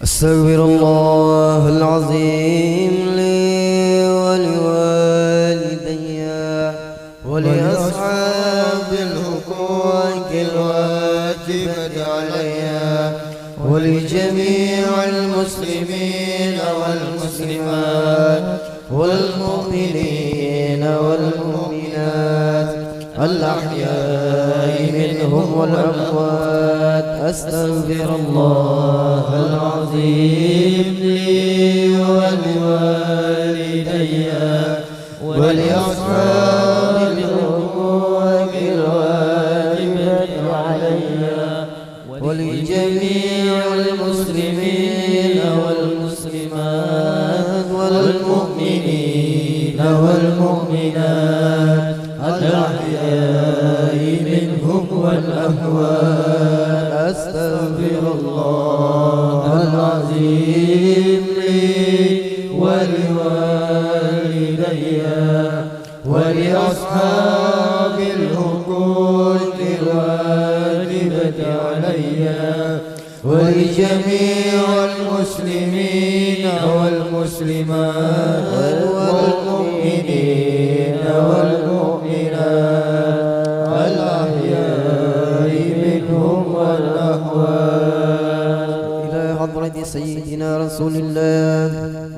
أستغفر الله العظيم لي ولوالدي ولأصحاب الحقوق الواجبة علي ولجميع المسلمين والمسلمات والمؤمنين والمؤمنات الأحياء منهم والأموات. أستغفر الله العظيم لي ولوالدي ولأصحاب الحقوق الواجبة علي ولجميع المسلمين والمسلمات والمؤمنين والمؤمنات الأحياء منهم والأموات. أستغفر الله العظيم لي ولوالدي ولأصحاب الحقوق الواجبة علي ولجميع المسلمين والمسلمات والمؤمنين والمؤمنات الأحياء منهم والأموات. إلى حضرة سيدنا رسول الله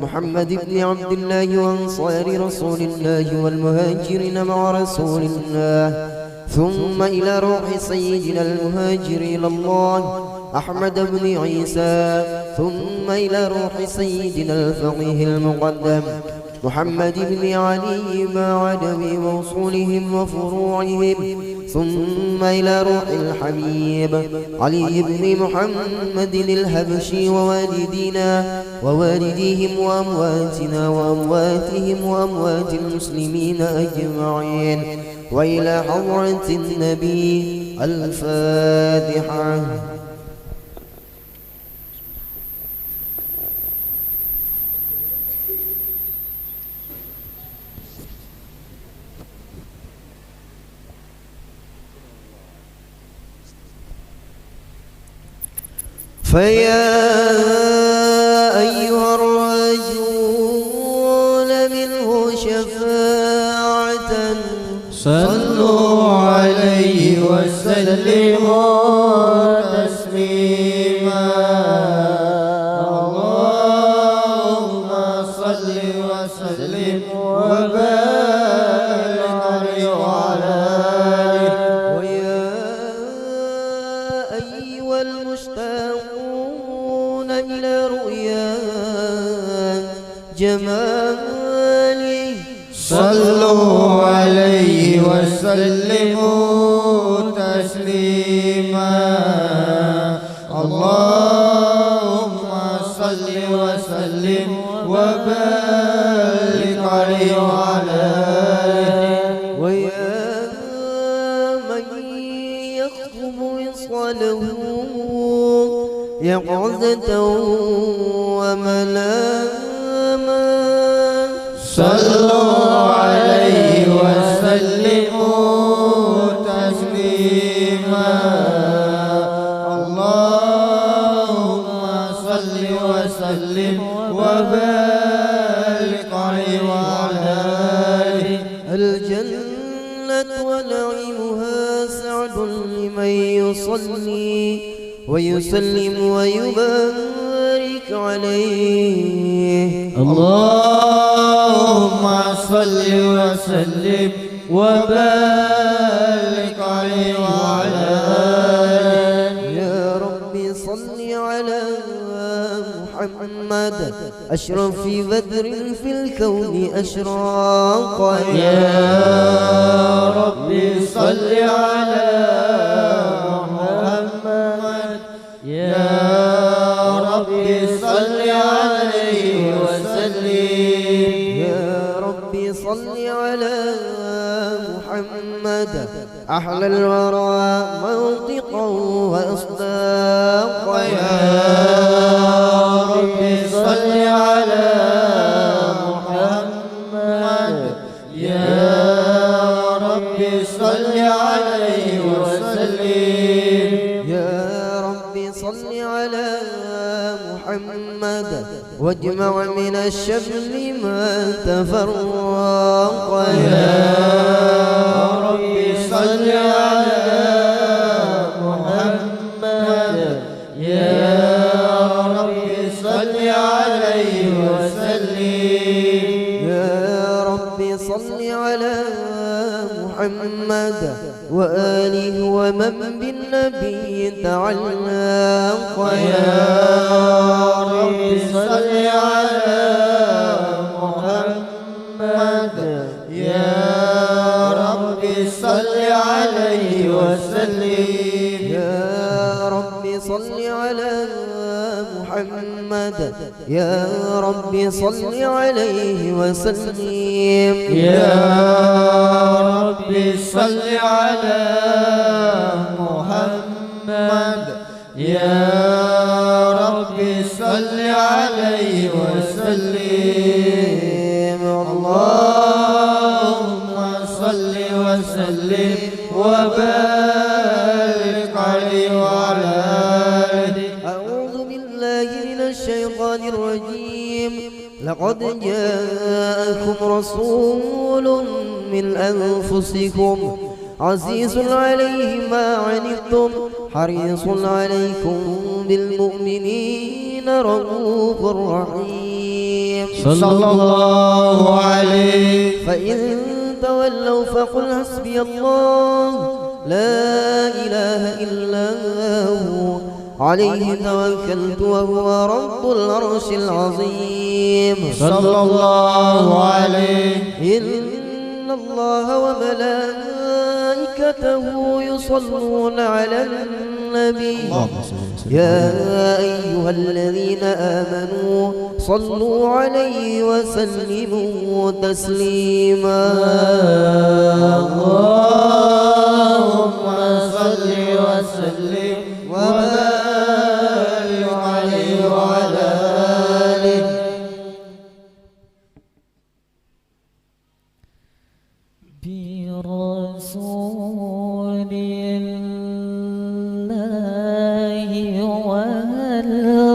محمد بن عبد الله وأنصار رسول الله والمهاجرين مع رسول الله، ثم إلى روح سيدنا المهاجر إلى الله أحمد بن عيسى، ثم إلى روح سيدنا الفقيه المقدم محمد بن علي مع عدم وصولهم وفروعهم، ثم إلى روح الحبيب علي بن محمد الهبشي ووالدينا ووالديهم وأمواتنا وأمواتهم وأموات المسلمين أجمعين، وإلى حضرة النبي. الفاتحة. فيا أيها الرجل منه شفاعة صلوا عليه وسلموا تسليما. اللهم صل وسلم وبارك عليه وعلى آله. ويا أيها المشتاقون إلى رؤيا جماله صلوا عليه وسلموا تسليما. اللهم صل وسلم وبارك عليه وعلى آله. ويا من يخطب وصاله يقظة ومناما صلوا عليه وسلموا تسليما. اللهم صل وسلم وبارك عليه وعلى آله. الجنة ونعيمها سعد لمن يصلي ويسلم ويبارك عليه. اللهم صل وسلم وبارك عليه وعلى آله. يا ربي صل على محمد أشرف بدر في الكون أشراق. يا ربي صل على محمد. يا ربي صل عليه وسلم. يا ربي صل على محمد أحلى الورى منطقا وإصداقا. يا ربي صل على محمد. يا ربي صل عليه وسلم. يا ربي صل على محمد واجمع من الشمل ما تفرق يا ربي صل على محمد يا ربي صل عليه وسلم يا ربي صل على محمد وآله ومن بالنبي تعلق يا ربي صل على محمد يا ربي صل عليه وسلم يا ربي صل على محمد يا ربي صل عليه وسلم يا ربي صل على محمد يا ربي صل عليه وسلم اللهم صل وسلم وبارك عليه وعلى آله. أعوذ بالله من الشيطان الرجيم. لقد جاءكم رسول من أنفسكم عزيز عليه ما عنتم حريص عليكم بالمؤمنين رؤوف رحيم. صلى الله عليه. فإن تولوا فقل حسبي الله لا إله إلا هو عليه توكلت وهو رب العرش العظيم. صلى الله عليه. إن الله وملائكته يصلون على النبي يا أيها الذين آمنوا صلوا عليه وسلموا تسليما. اللهم صل وسلم وبارك عليه وعلى آله. برسول الله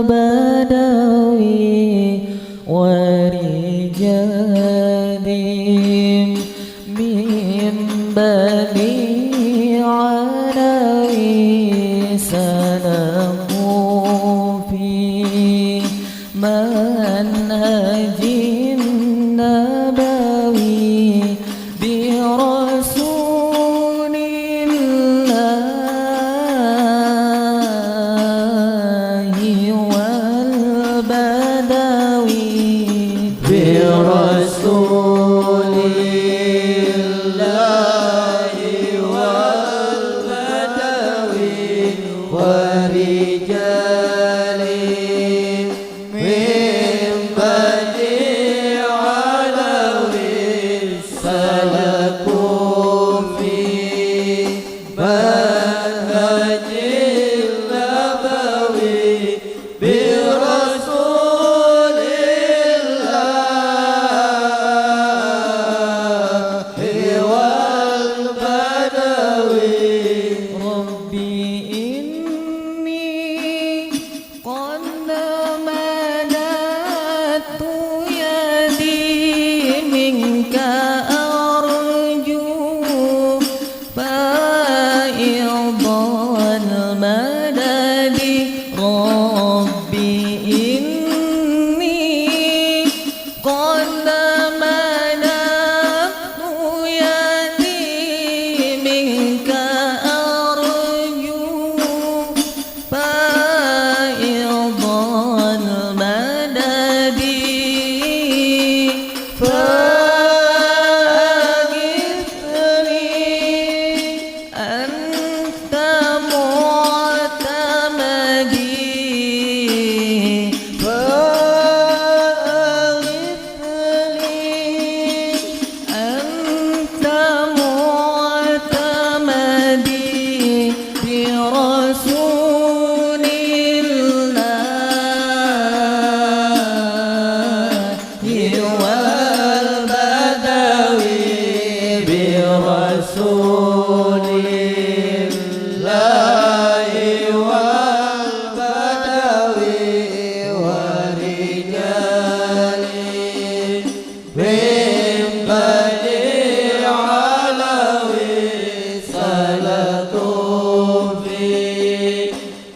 والبدوي ورجال من بني علوي سلكوا في منهج النبوي برسول الله والبدوي برسول الله والبدوي ورجال من بني علوي سلكوا في منهج النبوي برسول الله والبدوي. ربي إني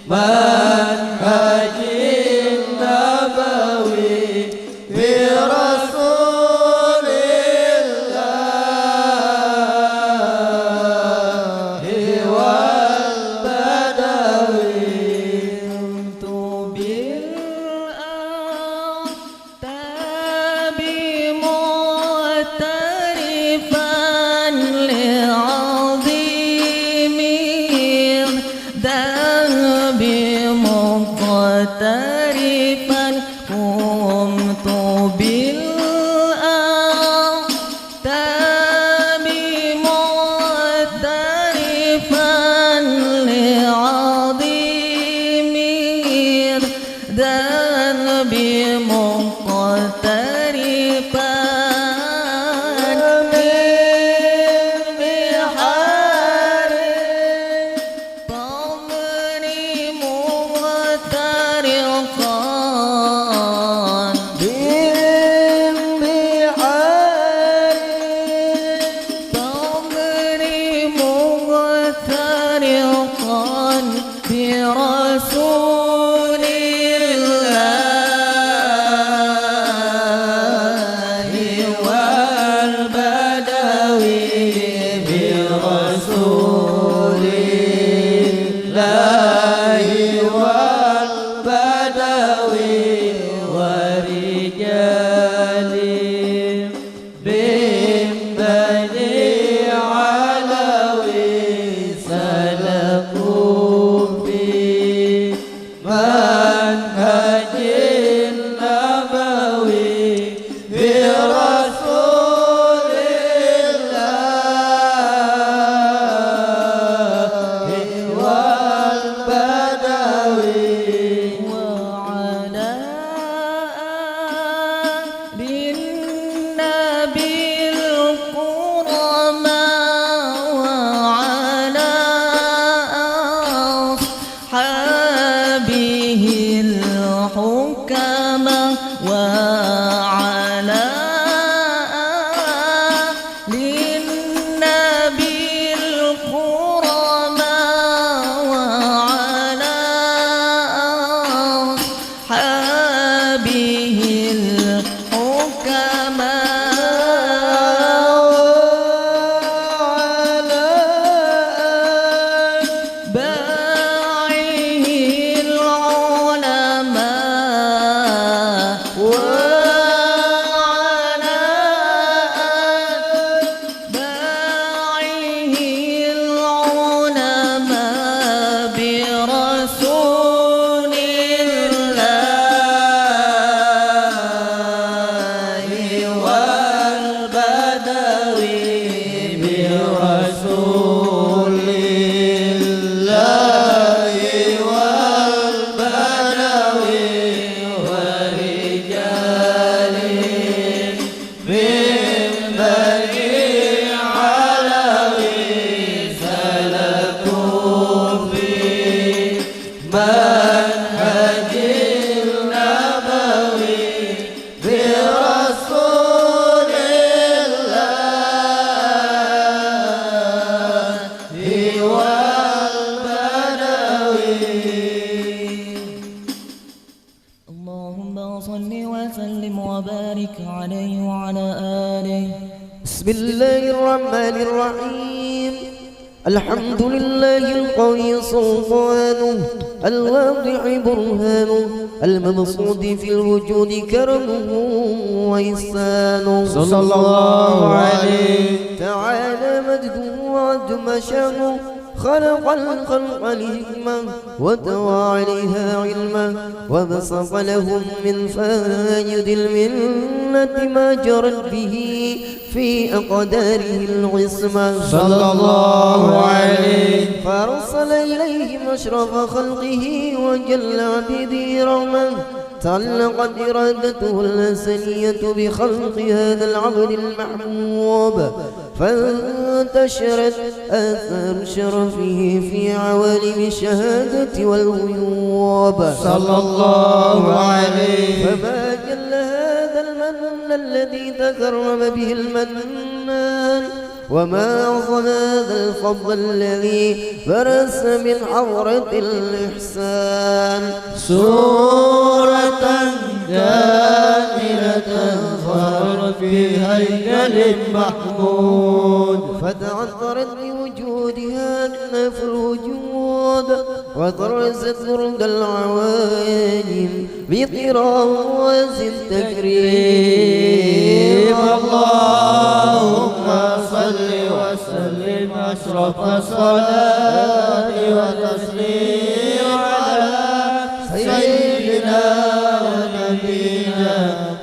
منهج نبوي برسول الله والبدوي كنت بالأعتاب معترفا لعظيم دربي مقترفا قمت بالأعتاب معترفا لعظيم دربي مقترفا برسول الله والبدوي برسول الله والبدوي ورجال من بني علوي سلكوا في منهج النبوي برسول الله والبدوي وعلى آل النبي الكرماء وعلى أصحابه الحكماء وعلى آل النبي الكرماء وعلى أصحابه الحكماء وعلى باعه العلماء وعلى باعه العلماء برسول الله والبدوي برسول الله والبدوي ورجال من بني علوي سلكوا في منهج النبوي برسول الله والبدوي اللهم صل وسلم وبارك عليه وعلى آله. بسم الله الرحمن الرحيم الحمد لله القوي سلطانه الواضح برهانه المبسوط في الوجود كرمه وإحسانه صلى الله عليه تعالى مجده وعظم شانه خلق الخلق لحكمة وتوى عليها علما وبسط لهم من فايد المنة ما جرت به في أقداره العصمة صلى الله عليه فأرسل إليهم أشرف خلقه وجل عبيده رحمة تعلقت إرادته الأزلية بخلق هذا العبد المحبوب فانتشرت آثار شرفه في عوالم الشهادة والغيوب صلى الله عليه فما جل هذا المن الذي تكرم به المنان وما أعظم هذا الفضل الذي برس من حضرة الإحسان سورة كاملة ظهرت في هيكل محمود فتعثرت بوجودها أكناف الوجود وطرزت برد العواجم بطراز التكريم اللهم صل وسلم أشرف الصلاة والتسليم على سيدنا ونبينا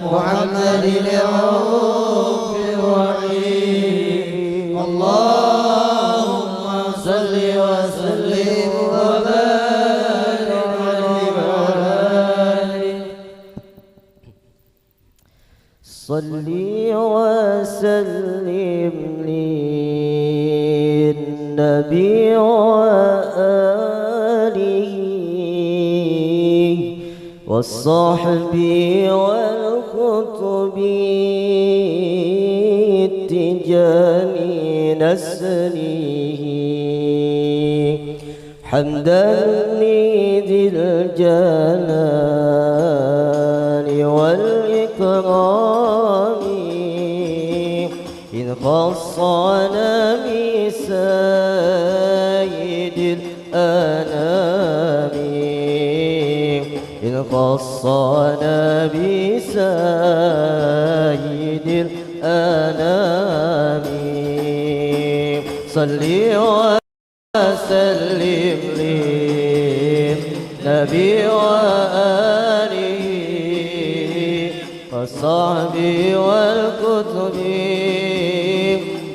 محمد الرؤوف الرحيم اللهم صل وسلم وبارك عليه وعلى آله صلي وسلم للنبي وآله والصحب والخطب التجاني نسله حمدا لذي الجلال والإكرام إذ خصنا بسيد الأنام إذ خصنا بسيد الأنام صلي وسلم للنبي وآله والصحب والكتب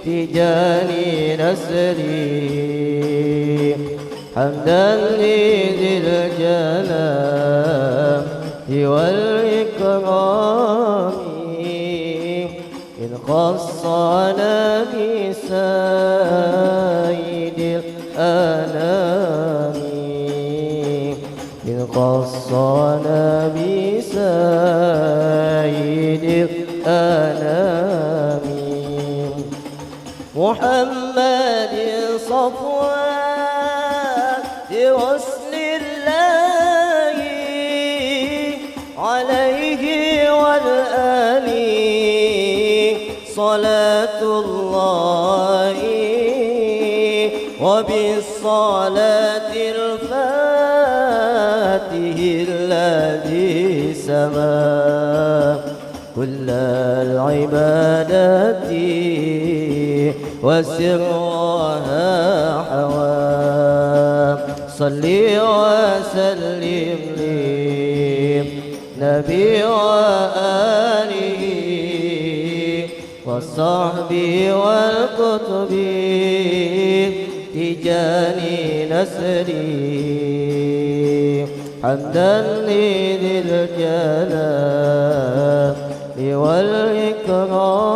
تجاني نسري حمدا لذي الجلال والإكرام إذ خصنا بسيد الأنام إذ خصنا بسيد الأنام محمد صفوان برسل الله عليه والآل صلاة الله وبالصلاة الفاتح الذي سما كل العبادات وسرها حوى صلي وسلم للنبي وآله والصحب والكتب تجاني نسري حمدا لذي الجلال والإكرام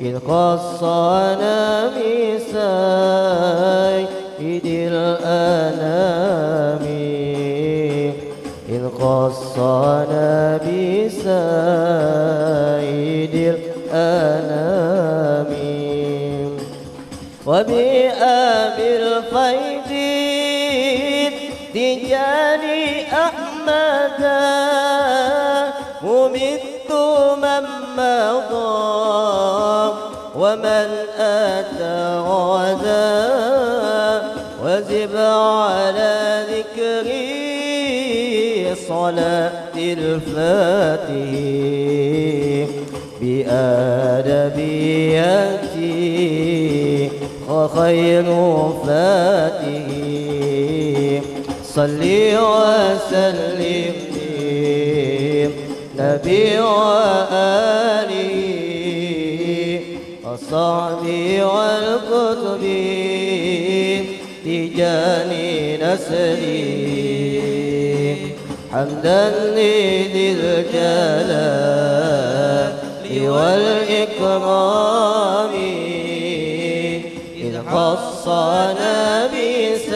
إذ خصنا بسيد الأنام إذ خصنا بسيد الأنام وبأبي الفيض تجاني أحمدا ممت من مضى ومن أتى غدا وزب على ذكري صلاة الفاتح بآدبيتي وخير فاتح صلي وسلم نبي وآله وصحبه والكتب تجاني نسري حمدا لذي الجلال والإكرام إذ خصنا بسيد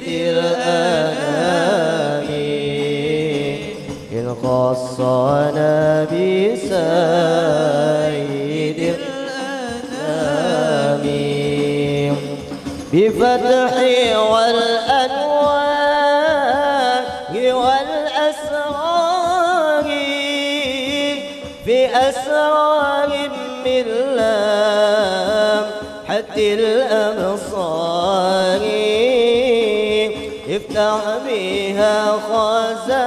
الأنام إذ خصنا خصنا بسيد الأنام بفتح والأنوار والأسرار في أسرار من لمحة الأبصار افتح بها خزائن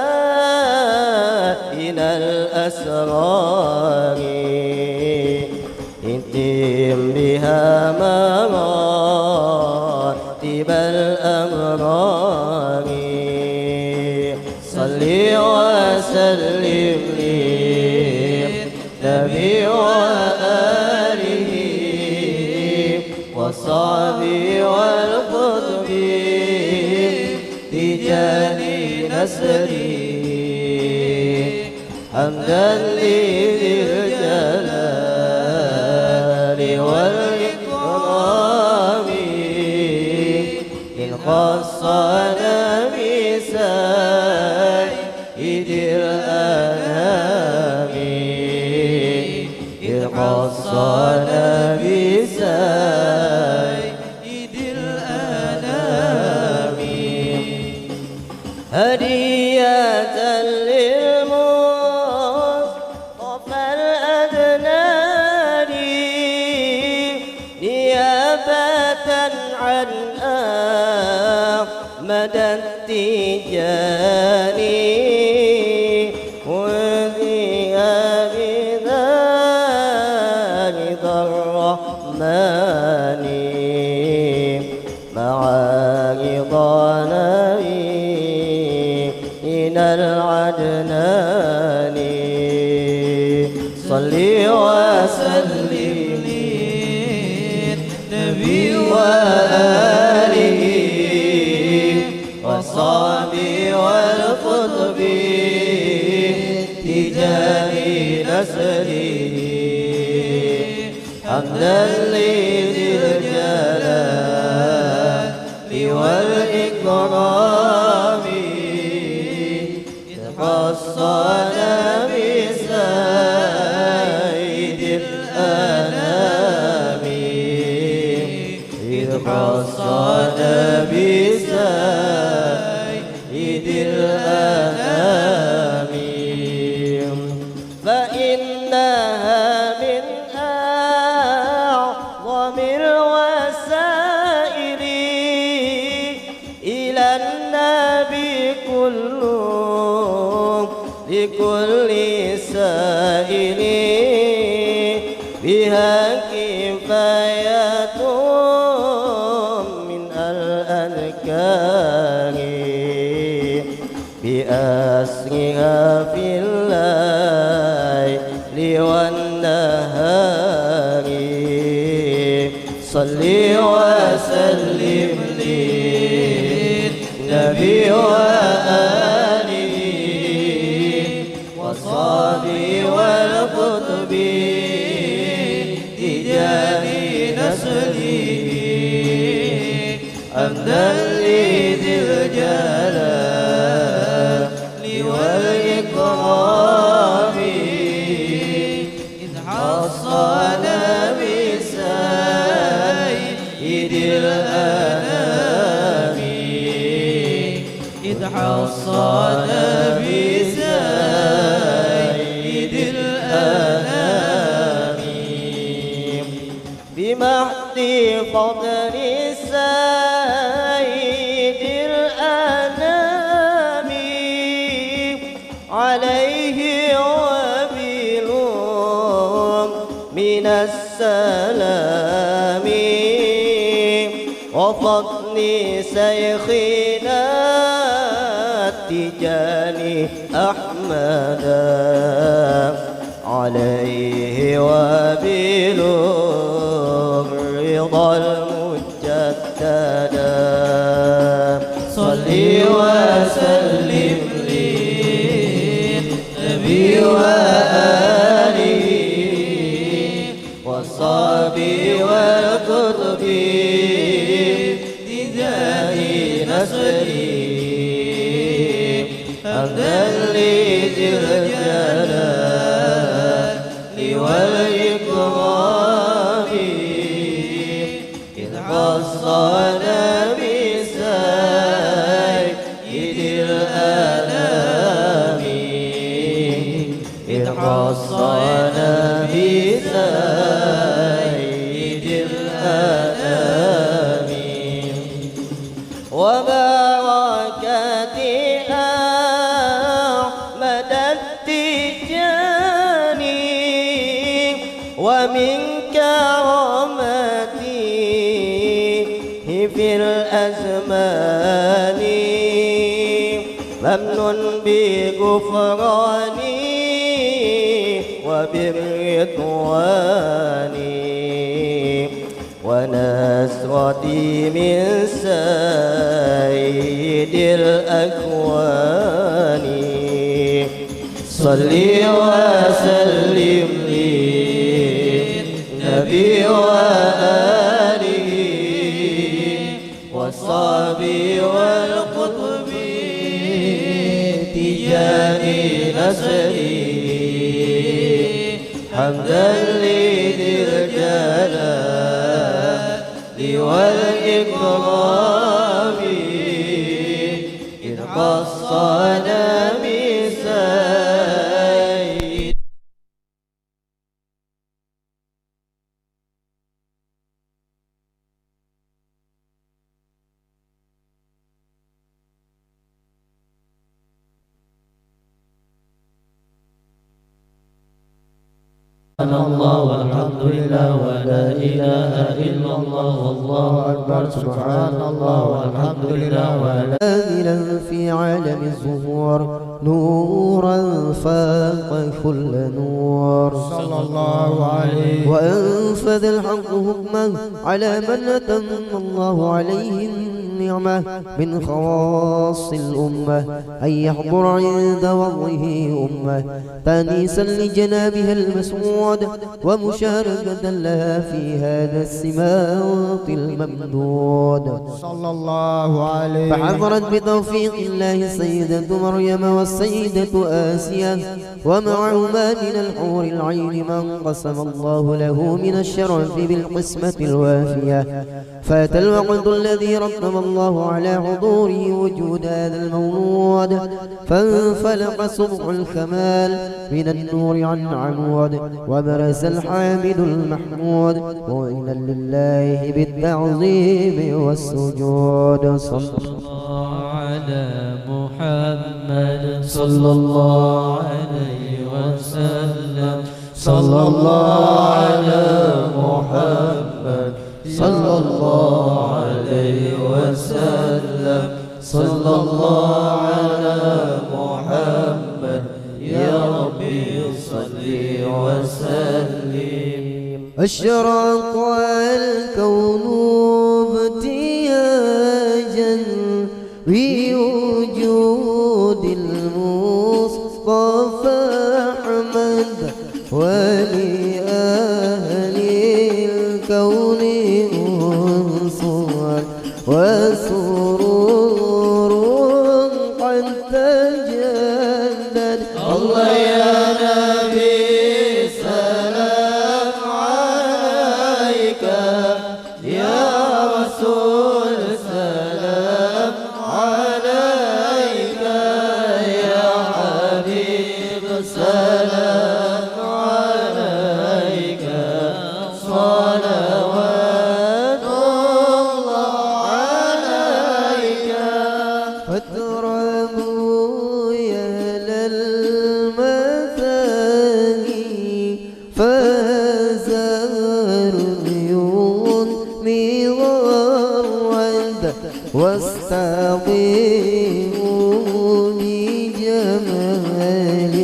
الأسرار انتم بها مراتب الأمرار صل وسلم للنبي وآله وصحبه والقطب تجاني نسري حمدا لذي الجلال والإكرام إن خصنا بسيد الأنام إن خصنا بسيد الأنام هدية للمصطفى الأدنان نيابة عن أحمد التجاني وذيها بذلك الرحمن مع رضانا من العدنان صل وسلم للنبي وآله وصحبه والقطب تجاني نسري حمدا لذي الجلال والإكرام خصنا بسيد الأنام إذ خصنا بسيد الأنام فإنها من أعظم الوسائل إلى النبي لكل سائل بها كفاية من الأذكار بأسرها في الليل والنهار صل وسلم للنبي وآله وصحبه والقطب تجاني نسري حمدا لذي الجلال والإكرام إذ حصنا بسيد الأنام إذ حصنا بسيد الأنام بمحض فضل سيد الأنام عليه وبلوم من السلام وفضل شيخنا التجاني أحمد عليه وبلوم رضا المجدد صل وسلم للنبي وآله وصحبه والقطب تجاني نسري حمدا لذي الجلال والإكرام إذ خصنا بسيد الأنام إذ خصنا بسيد الأنام وبركة أحمد التجاني ومن كرامته في الأزمان ممنون بغفراني وبالرضوان ونصرتي من سيد الأكوان صلي وسلم للنبي وآله والصحابي والقطب تجاني نصري حمدا لذي الجلال والإكرام إذ خصنا بسيد الله والحمد لله ولا إله إلا الله والله أكبر سبحان الله والحمد لله ولا كاملا في عالم الظهور نورا فاق كل نور صلى الله عليه وأنفذ الحق حكمه على من أتم الله عليه النعمة من خواص الأمة أن يحضر عند وضعه أمة تانيسا لجنابها المسعود ومشاركة لها في هذا السماط الممدود صلى الله عليه فحضرت بتوفيق الله السيدة مريم والسيدة آسيا ومعهما من الحور العين من قسم الله له من الشرف بالقسمة الوافية فات الوقت الذي رتب الله على حضوره وجود هذا المولود فانفلق صبح الكمال من النور عن عنود وبرز الحامد المحمود وإنا لله بالتعظيم والسجود صلى الله على محمد صلى الله عليه وسلم صلى الله على محمد صلى الله عليه وسلم صلى الله على محمد يا ربي صل وسلم أشرق الكون ابتياجا بوجود المصطفى أحمد ولأهل الكون أنصر وسرور قد تجدد الله يا نبي سلام عليك يا رسول سلام عليك يا حبيب سلام عليك صلوات الله عليك فاترموا يا للمثاني فازار العيون مغرد واستعظموا بجمال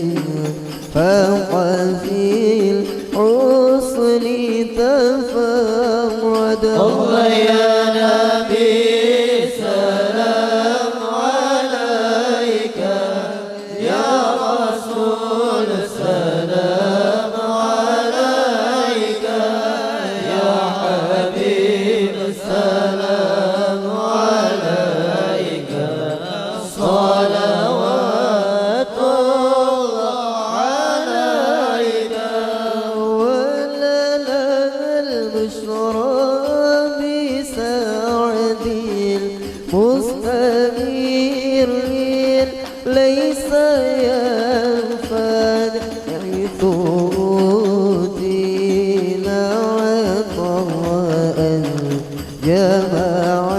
فوق في الحسن تفرد الله يا نبي سلام عليك يا رسول سلام عليك يا حبيب سلام عليك صلوات مستمر ليس ينفد حيث أوتينا عطاء جمع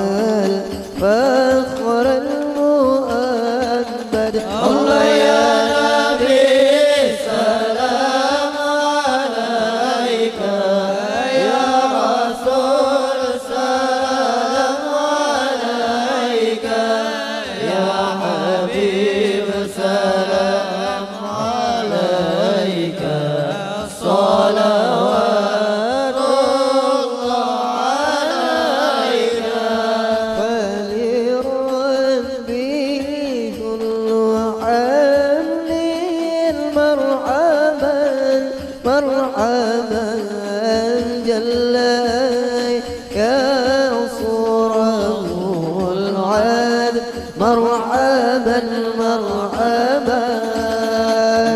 الفخر المؤبد الله يا نبي سلام عليك يا رسول سلام عليك يا حبيب سلام عليك صلوات الله عليك فلربي كل حمد مرحبا مرحبا جل يا صوره العاد مرحبا مرحبا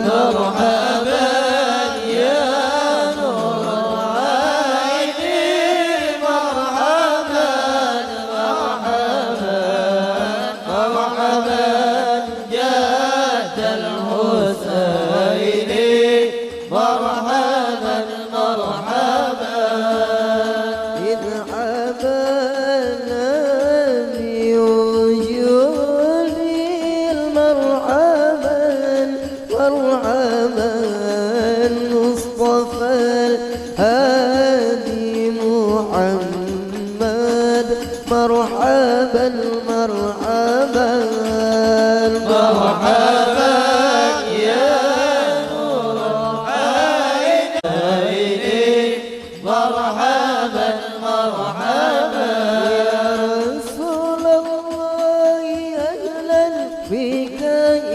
مرحبا يا نور العين مرحبا مرحبا مرحبا جد الحسين مرحبا مرحبا إذ حبانا بوجودي مرحبا مرحبا مصطفى الهادي محمد مرحبا مرحبا مرحبا يا نور العين مرحبا مرحبا يا رسول الله أهلا بك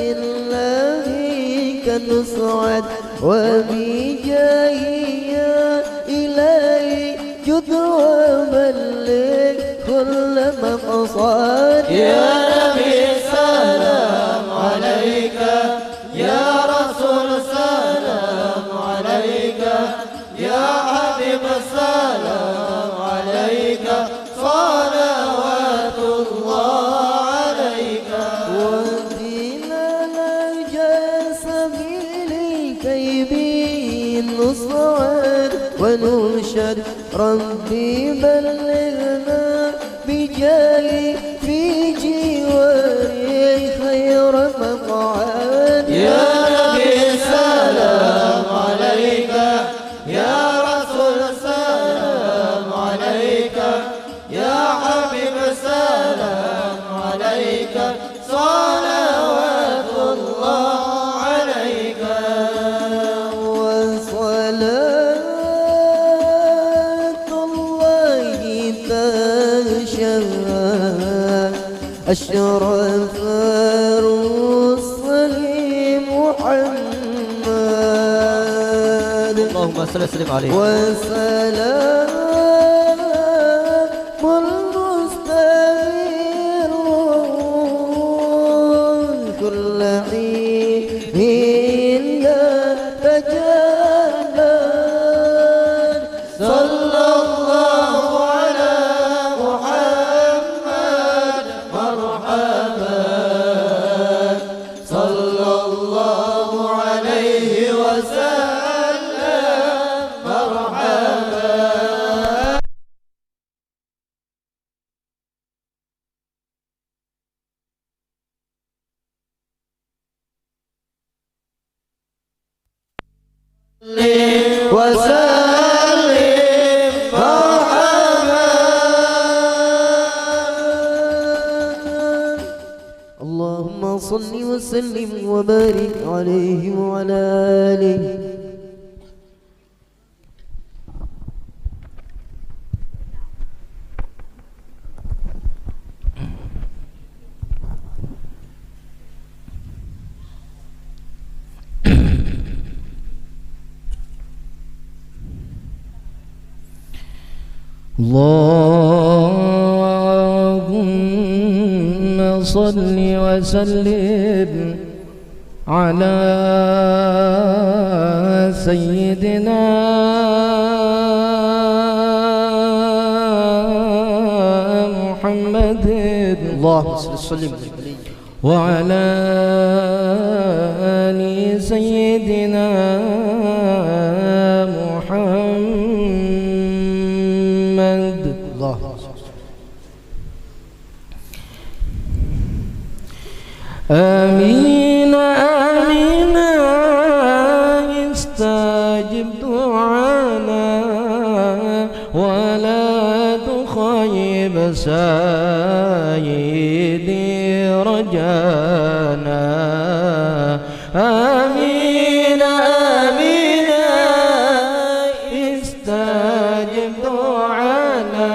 إلا بك نسعد وبجاهي يا إلهي جد وبلغ كل مقصد يا نبي سلام عليك يا رسول سلام عليك يا حبيب سلام عليك صلوات الله عليك ودينا نرجى سبيلك يبين نصعد وننشد ربي بلغنا بجاهي في جواري خير مقعد يا نبي سلام عليك يا رسول سلام عليك يا حبيب سلام عليك صلوات الله عليك وصلاة الله تغشى أشرف الرسل محمد اللهم صل وسلم عليه وسلام المستمر كل حين لا تجلد صلى الله على محمد مرحبا صلى الله عليه وسلم مرحبا وسلم مرحبا اللهم صل وسلم وبارك عليه وعلى آله اللهم صل وسلم على سيدنا محمد اللهم صل وسلم عليه وعلى آل سيدنا محمد. اللهم آمين آمين استجب دعانا ولا تخيب سيدي رجانا. آمين آمين استجب دعانا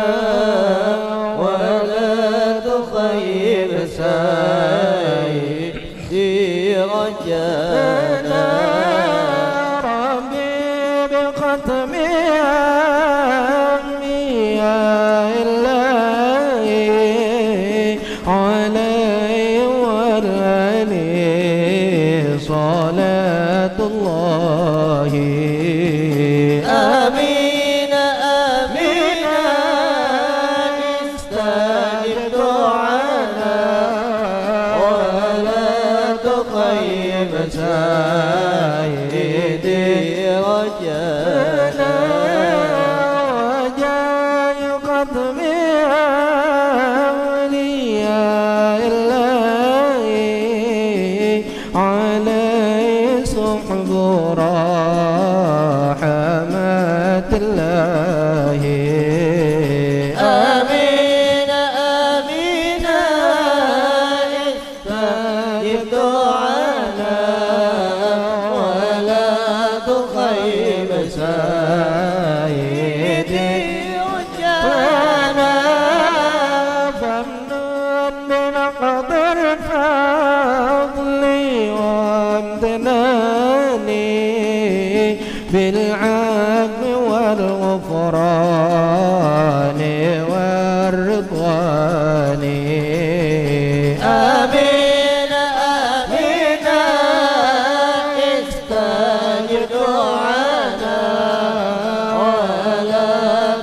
ولا تخيب سيدي رجانا. ربي بختم أنبياء الله عليه وآله صلاة الله. آمين آمين استجب دعانا ولا تخيب سيدي رجانا. رجاء قدم أولياء الله عليه صحب رحمة الله. آمين آمين استجب دعانا ولا تخيب سيدي رجانا. فمنن بنقض الفضل وامتناني بالعفو والغفران والرضوان. آمين آمين استجب دعانا ولا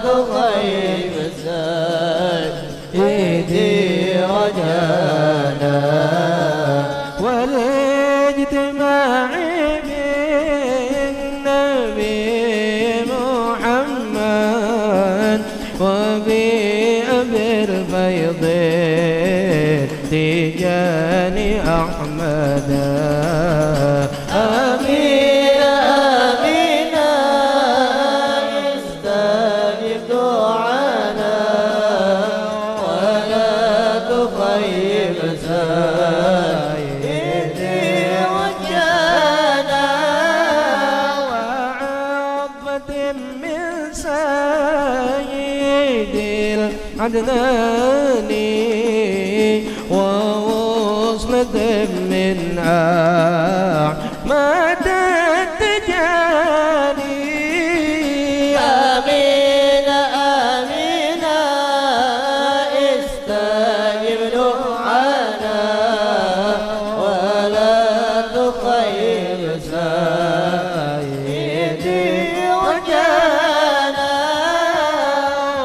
تخيب سيدي رجانا. والاجتماع بالنبي محمد وبأبي الفيض تجاني أحمد. آمين آمين استجب دعانا ولا تخيب سيدي رجانا. وعظمة من سيدي العدناني ووصلة من أحمد التجاني. آمين آمين استجب دعانا ولا تخيب سيدي رجانا.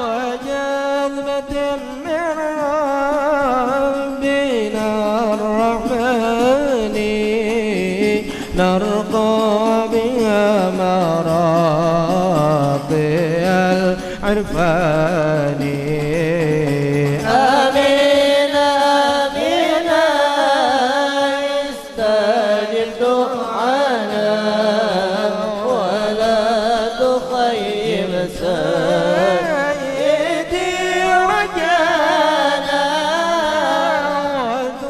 وجذبة من ربنا الرحمن نرقى بها مراقي العرفان. آمين آمين استجب دعانا ولا تخيب سيدي رجانا.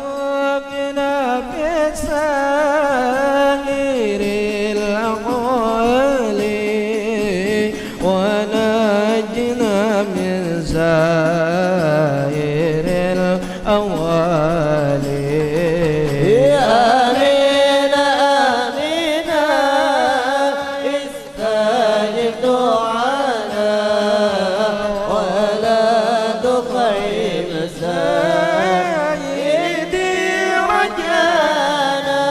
وذوقنا في سائر الأقوال ونجنا من سائر الأوال. آمين آمين استجب دعانا ولا تخيب سيدي رجانا.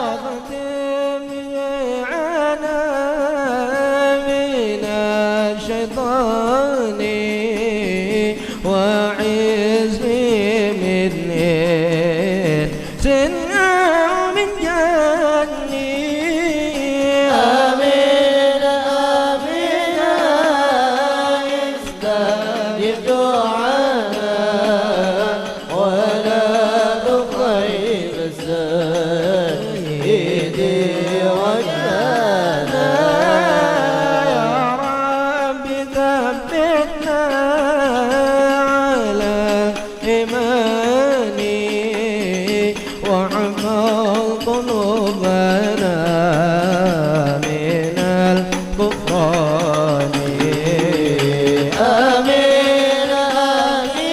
واختم عنا من الشيطان وعزني سنة من جني آمين آمين استجب دعانا ولا تخيب سيدي وجهنا يا رب ثبتنا على إيماني واحفظ قلوبنا من الكفران آمين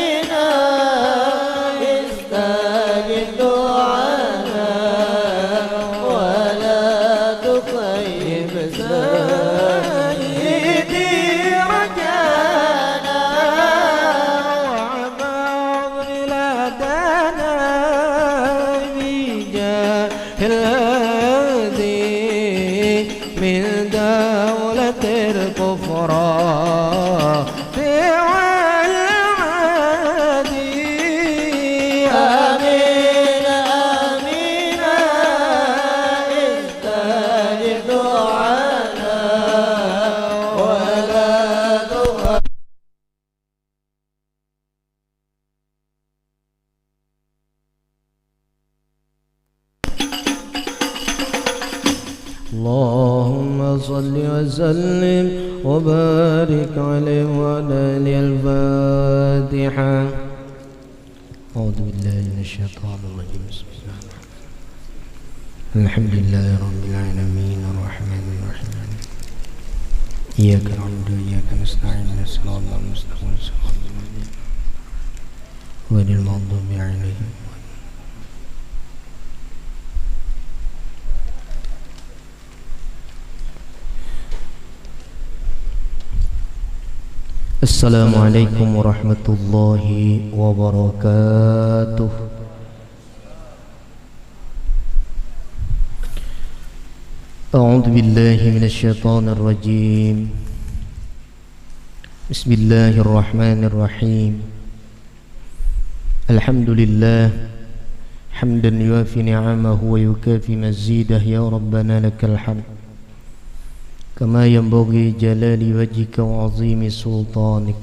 آمين استجب دعانا ولا تخيب سيدي رجانا واحفظ بلادنا بجاه الذي من دولة الكفران والعادي آمين آمين استجب دعانا ولا تخيب اللهم صل وسلم وبارك عليه وعلى آله. الفاتحة. أعوذ بالله من الشيطان الرجيم. بسم الله الرحمن الرحيم. الحمد لله رب العالمين الرحمن الرحيم إياك نعبد وإياك نستعين اهدنا الصراط المستقيم صراط الذين غير المغضوب عليهم. السلام عليكم ورحمة الله وبركاته. أعوذ بالله من الشيطان الرجيم. بسم الله الرحمن الرحيم. الحمد لله حمدا يوافي نعمه ويكافي مزيده. يا ربنا لك الحمد كما ينبغي جلال وجهك وعظيم سلطانك.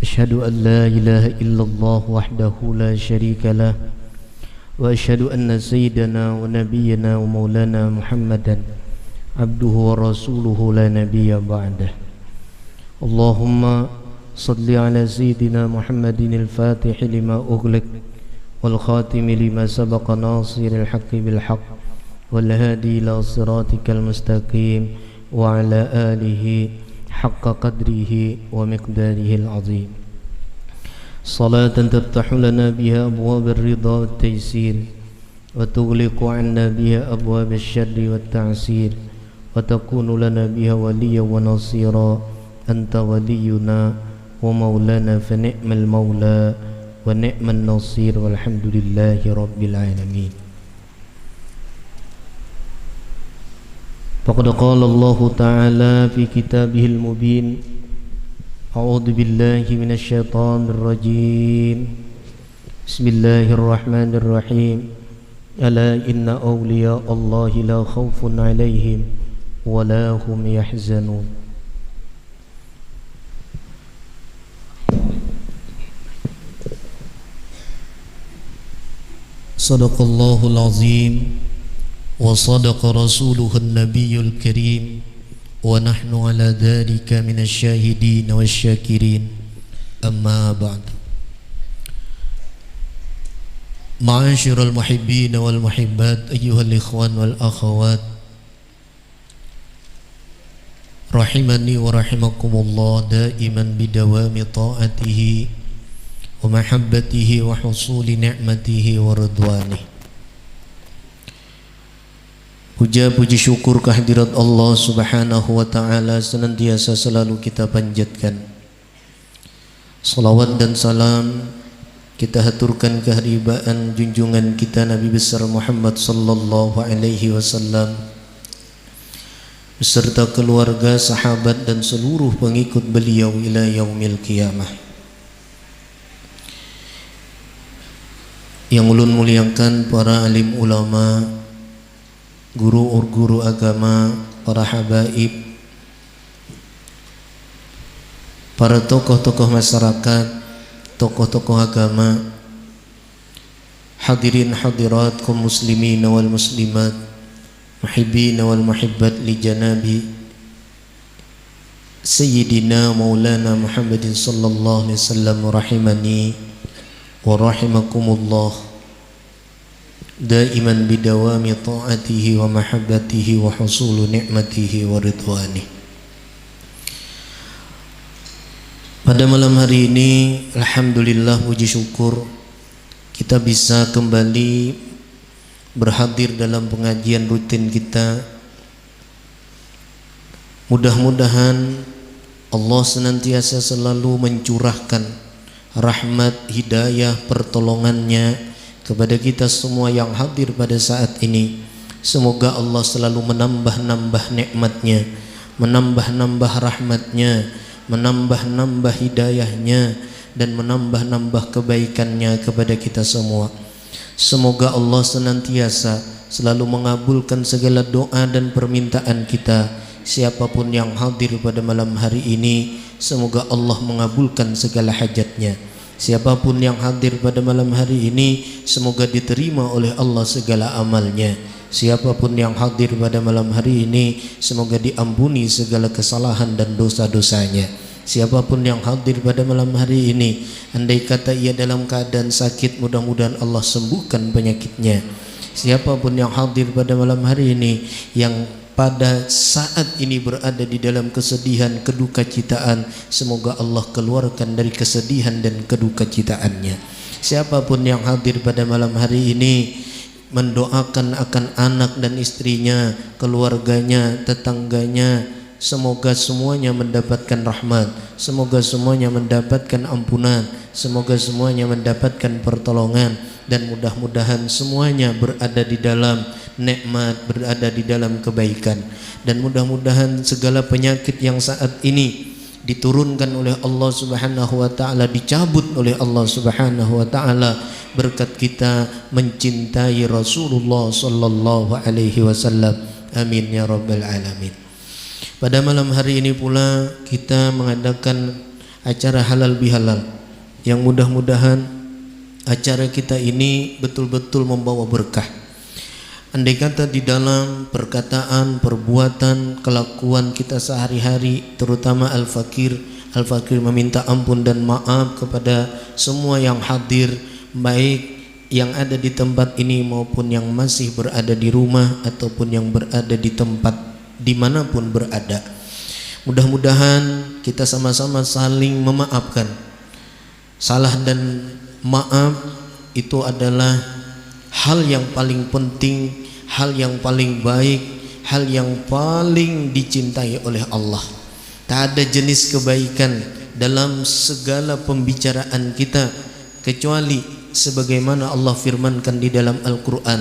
أشهد أن لا إله إلا الله وحده لا شريك له وأشهد أن سيدنا ونبينا ومولانا محمدا عبده ورسوله لا نبي بعده. اللهم صل على سيدنا محمد الفاتح لما أغلق والخاتم لما سبق ناصر الحق بالحق والهادي إلى صراطك المستقيم وعلى آله حق قدره ومقداره العظيم. صلاة تفتح لنا بها أبواب الرضا والتيسير وتغلق عنا بها أبواب الشر والتعسير وتكون لنا بها وليا ونصيرا. أنت ولينا ومولانا فنعم المولى ونعم النصير والحمد لله رب العالمين. فقد قال الله تعالى في كتابه المبين. أعوذ بالله من الشيطان الرجيم. بسم الله الرحمن الرحيم. ألا إن أولياء الله لا خوف عليهم ولا هم يحزنون. صدق الله العظيم وصدق رسوله النبي الكريم ونحن على ذلك من الشاهدين والشاكرين. أما بعد. معاشر المحبين والمحبات أيها الإخوان والأخوات رحمني ورحمكم الله دائما بدوام طاعته ومحبته وحصول نعمته ورضوانه. Puja puji syukur kehadirat Allah Subhanahu wa taala senantiasa selalu kita panjatkan. Salawat dan salam kita haturkan keharibaan junjungan kita Nabi besar Muhammad sallallahu alaihi wasallam beserta keluarga, sahabat dan seluruh pengikut beliau ila yaumil qiyamah. Yang ulun muliakan para alim ulama, guru agama, para habaib, para tokoh-tokoh masyarakat, tokoh-tokoh agama, hadirin hadirat kaum muslimin wal muslimat, muhibbin wal muhibbat li janabi Sayyidina Maulana Muhammadin sallallahu alaihi wasallam, rahimani wa rahimakumullah, daiman bidawami ta'atihi wa mahabbatihi wa husulu ni'matihi wa ridwani. Pada malam hari ini alhamdulillah, puji syukur kita bisa kembali berhadir dalam pengajian rutin kita. Mudah-mudahan Allah senantiasa selalu mencurahkan rahmat, hidayah, pertolongannya kepada kita semua yang hadir pada saat ini. Semoga Allah selalu menambah-nambah nikmatnya, menambah-nambah rahmatnya, menambah-nambah hidayahnya, dan menambah-nambah kebaikannya kepada kita semua. Semoga Allah senantiasa selalu mengabulkan segala doa dan permintaan kita. Siapapun yang hadir pada malam hari ini, semoga Allah mengabulkan segala hajatnya. Siapapun yang hadir pada malam hari ini, semoga diterima oleh Allah segala amalnya. Siapapun yang hadir pada malam hari ini, semoga diampuni segala kesalahan dan dosa-dosanya. Siapapun yang hadir pada malam hari ini, andai kata ia dalam keadaan sakit, mudah-mudahan Allah sembuhkan penyakitnya. Siapapun yang hadir pada malam hari ini, yang pada saat ini berada di dalam kesedihan, kedukacitaan, semoga Allah keluarkan dari kesedihan dan kedukacitaannya. Siapapun yang hadir pada malam hari ini mendoakan akan anak dan istrinya, keluarganya, tetangganya, semoga semuanya mendapatkan rahmat, semoga semuanya mendapatkan ampunan, semoga semuanya mendapatkan pertolongan, dan mudah-mudahan semuanya berada di dalam nikmat, berada di dalam kebaikan, dan mudah-mudahan segala penyakit yang saat ini diturunkan oleh Allah Subhanahu wa taala, dicabut oleh Allah Subhanahu wa taala berkat kita mencintai Rasulullah sallallahu alaihi wasallam. Amin ya rabbal alamin. Pada malam hari ini pula kita mengadakan acara halal bihalal yang mudah-mudahan acara kita ini betul-betul membawa berkah. Andai kata di dalam perkataan, perbuatan, kelakuan kita sehari-hari, terutama al-fakir meminta ampun dan maaf kepada semua yang hadir, baik yang ada di tempat ini maupun yang masih berada di rumah ataupun yang berada di tempat dimanapun berada. Mudah-mudahan kita sama-sama saling memaafkan. Salah dan maaf itu adalah hal yang paling penting, hal yang paling baik, hal yang paling dicintai oleh Allah. Tak ada jenis kebaikan dalam segala pembicaraan kita kecuali sebagaimana Allah firmankan di dalam Al-Quran,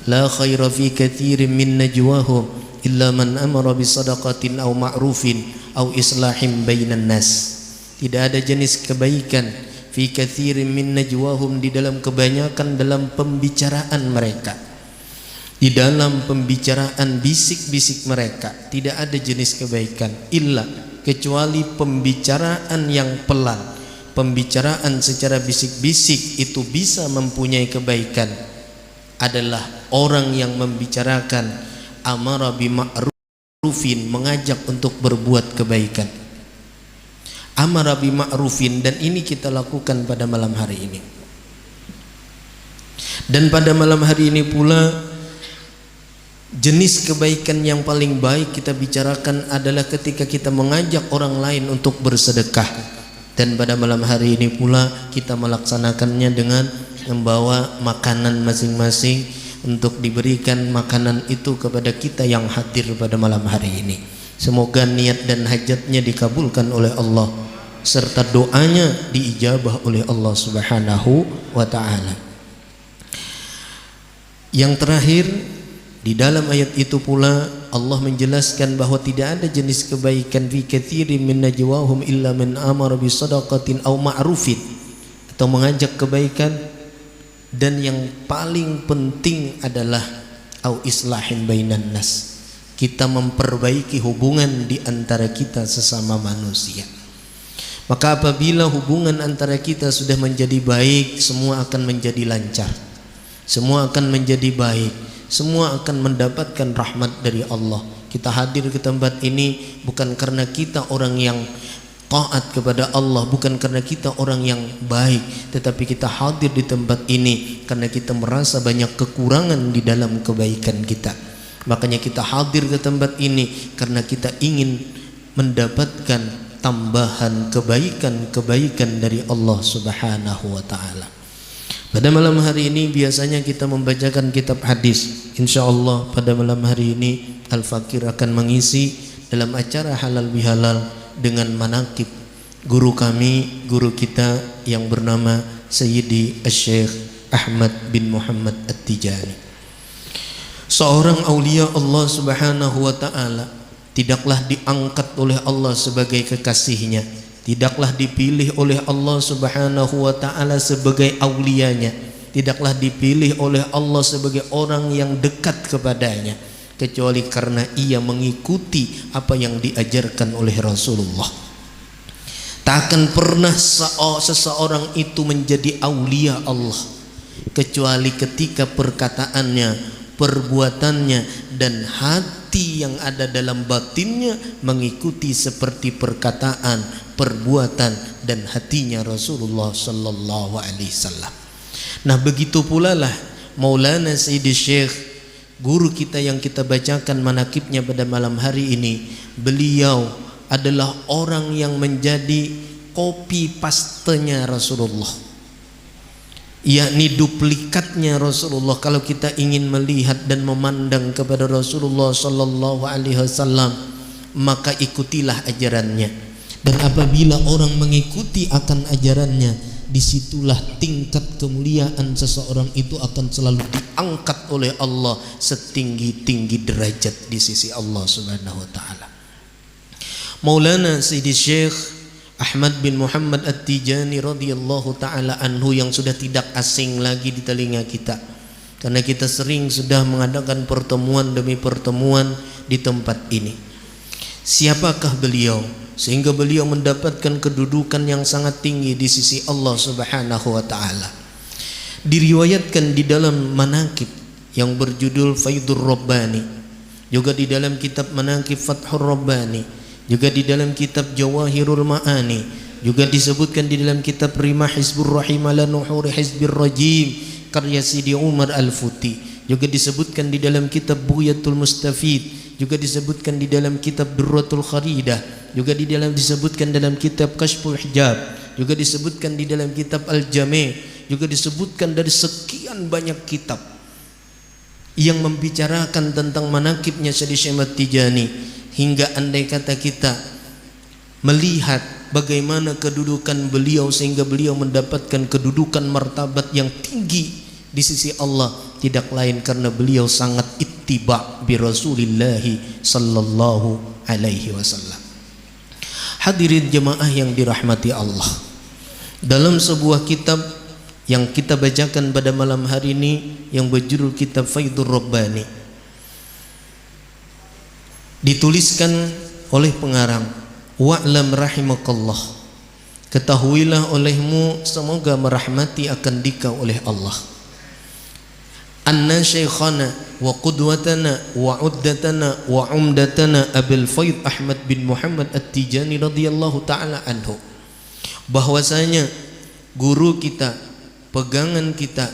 la khaira fi katsirin min najwahum illa man amara bisadaqatin aw ma'rufin aw islahim bainan nas. Tidak ada jenis kebaikan fi katsirin min najwahum, di dalam kebanyakan dalam pembicaraan mereka, di dalam pembicaraan bisik-bisik mereka, tidak ada jenis kebaikan illa kecuali pembicaraan yang pelan. Pembicaraan secara bisik-bisik itu bisa mempunyai kebaikan adalah orang yang membicarakan amara bi ma'rufin, mengajak untuk berbuat kebaikan. Amara bi ma'rufin, dan ini kita lakukan pada malam hari ini. Dan pada malam hari ini pula jenis kebaikan yang paling baik kita bicarakan adalah ketika kita mengajak orang lain untuk bersedekah. Dan pada malam hari ini pula kita melaksanakannya dengan membawa makanan masing-masing untuk diberikan makanan itu kepada kita yang hadir pada malam hari ini. Semoga niat dan hajatnya dikabulkan oleh Allah serta doanya diijabah oleh Allah Subhanahu wa taala. Yang terakhir, di dalam ayat itu pula Allah menjelaskan bahwa tidak ada jenis kebaikan fi katsirin min najwahum illa man amara bi shadaqatin aw ma'rufin, atau mengajak kebaikan dan yang paling penting adalah au islahin bainan nas, kita memperbaiki hubungan di antara kita sesama manusia. Maka apabila hubungan antara kita sudah menjadi baik, semua akan menjadi lancar, semua akan menjadi baik, semua akan mendapatkan rahmat dari Allah. Kita hadir ke tempat ini bukan karena kita orang yang taat kepada Allah, bukan karena kita orang yang baik, tetapi kita hadir di tempat ini karena kita merasa banyak kekurangan di dalam kebaikan kita. Makanya kita hadir ke tempat ini karena kita ingin mendapatkan tambahan kebaikan-kebaikan dari Allah Subhanahu wa taala. Pada malam hari ini biasanya kita membacakan kitab hadis. Insyaallah pada malam hari ini Al-Fakir akan mengisi dalam acara halal bihalal dengan manaqib guru kami, guru kita yang bernama Sayyidi Syekh Ahmad bin Muhammad At-Tijani. Seorang aulia Allah Subhanahu wa taala tidaklah diangkat oleh Allah sebagai kekasihnya, tidaklah dipilih oleh Allah Subhanahu wa taala sebagai aulianya, tidaklah dipilih oleh Allah sebagai orang yang dekat kepadanya, kecuali karena ia mengikuti apa yang diajarkan oleh Rasulullah. Tak akan pernah seseorang itu menjadi aulia Allah kecuali ketika perkataannya, perbuatannya dan hati yang ada dalam batinnya mengikuti seperti perkataan, perbuatan dan hatinya Rasulullah sallallahu alaihi wasallam. Nah, begitu pula lah Maulana Sayyidi Syekh, guru kita yang kita bacakan manakibnya pada malam hari ini. Beliau adalah orang yang menjadi copy pastenya Rasulullah, yakni duplikatnya Rasulullah. Kalau kita ingin melihat dan memandang kepada Rasulullah sallallahu alaihi wasallam, maka ikutilah ajarannya. Dan apabila orang mengikuti akan ajarannya, disitulah tingkat kemuliaan seseorang itu akan selalu diangkat oleh Allah setinggi-tinggi derajat di sisi Allah Subhanahu wa taala. Maulana Sayyidi Syekh Ahmad bin Muhammad At-Tijani radhiyallahu taala anhu yang sudah tidak asing lagi di telinga kita, karena kita sering sudah mengadakan pertemuan demi pertemuan di tempat ini. Siapakah beliau sehingga beliau mendapatkan kedudukan yang sangat tinggi di sisi Allah Subhanahu wa taala? Diriwayatkan di dalam manaqib yang berjudul Faidur Rabbani, juga di dalam kitab Manaqib Fathur Rabbani, juga di dalam kitab Jawahirul Ma'ani, juga disebutkan di dalam kitab Rimah Hizbur Rahim ala Nuhuri Hizbir Rajim karya Sidi Umar Al-Futi, juga disebutkan di dalam kitab Buyatul Mustafid, juga disebutkan di dalam kitab Durratul Kharidah, juga disebutkan dalam kitab Kashful Hijab, juga disebutkan di dalam kitab Al-Jami', juga disebutkan dari sekian banyak kitab yang membicarakan tentang manakibnya Sayyidi Syekh Ahmad Tijani. Hingga andai kata kita melihat bagaimana kedudukan beliau sehingga beliau mendapatkan kedudukan martabat yang tinggi di sisi Allah, tidak lain karena beliau sangat ittiba bi Rasulillah sallallahu alaihi wasallam. Hadirin jemaah yang dirahmati Allah, dalam sebuah kitab yang kita bacakan pada malam hari ini yang berjudul kitab Faidur Rabbani, dituliskan oleh pengarang, wa'lam rahimakallah, ketahuilah olehmu semoga merahmati akan dikau oleh Allah, anna syekhana wa qudwatana wa uddatana wa umdatana Abil Faid Ahmad bin Muhammad At-Tijani radhiyallahu ta'ala anhu, bahwasanya guru kita, pegangan kita,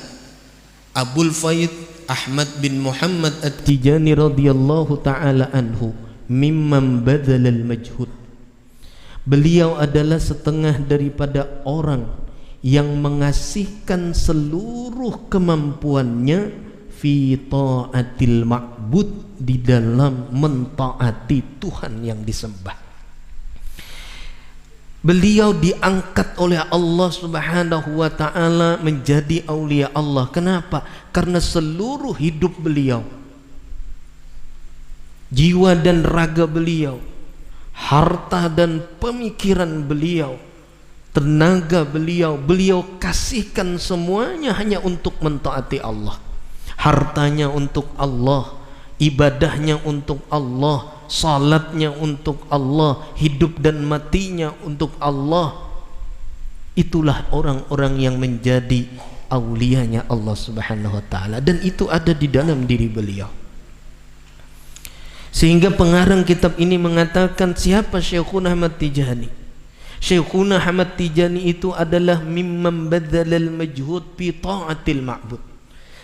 Abul Faid Ahmad bin Muhammad At-Tijani radhiyallahu ta'ala anhu, mimman badalal majhud, beliau adalah setengah daripada orang yang mengasihkan seluruh kemampuannya fi ta'atil ma'bud, di dalam mentaati Tuhan yang disembah. Beliau diangkat oleh Allah Subhanahu wa ta'ala menjadi aulia Allah. Kenapa? Karena seluruh hidup beliau, jiwa dan raga beliau, harta dan pemikiran beliau tenaga beliau, beliau kasihkan semuanya hanya untuk mentaati Allah. Hartanya untuk Allah, ibadahnya untuk Allah, salatnya untuk Allah, hidup dan matinya untuk Allah. Itulah orang-orang yang menjadi aulianya Allah Subhanahu wa taala, dan itu ada di dalam diri beliau. Sehingga pengarang kitab ini mengatakan, siapa Syekhuna Ahmad Tijani? Syekhuna Ahmad Tijani itu adalah mimman badzalal majhud fi ta'atil ma'bud.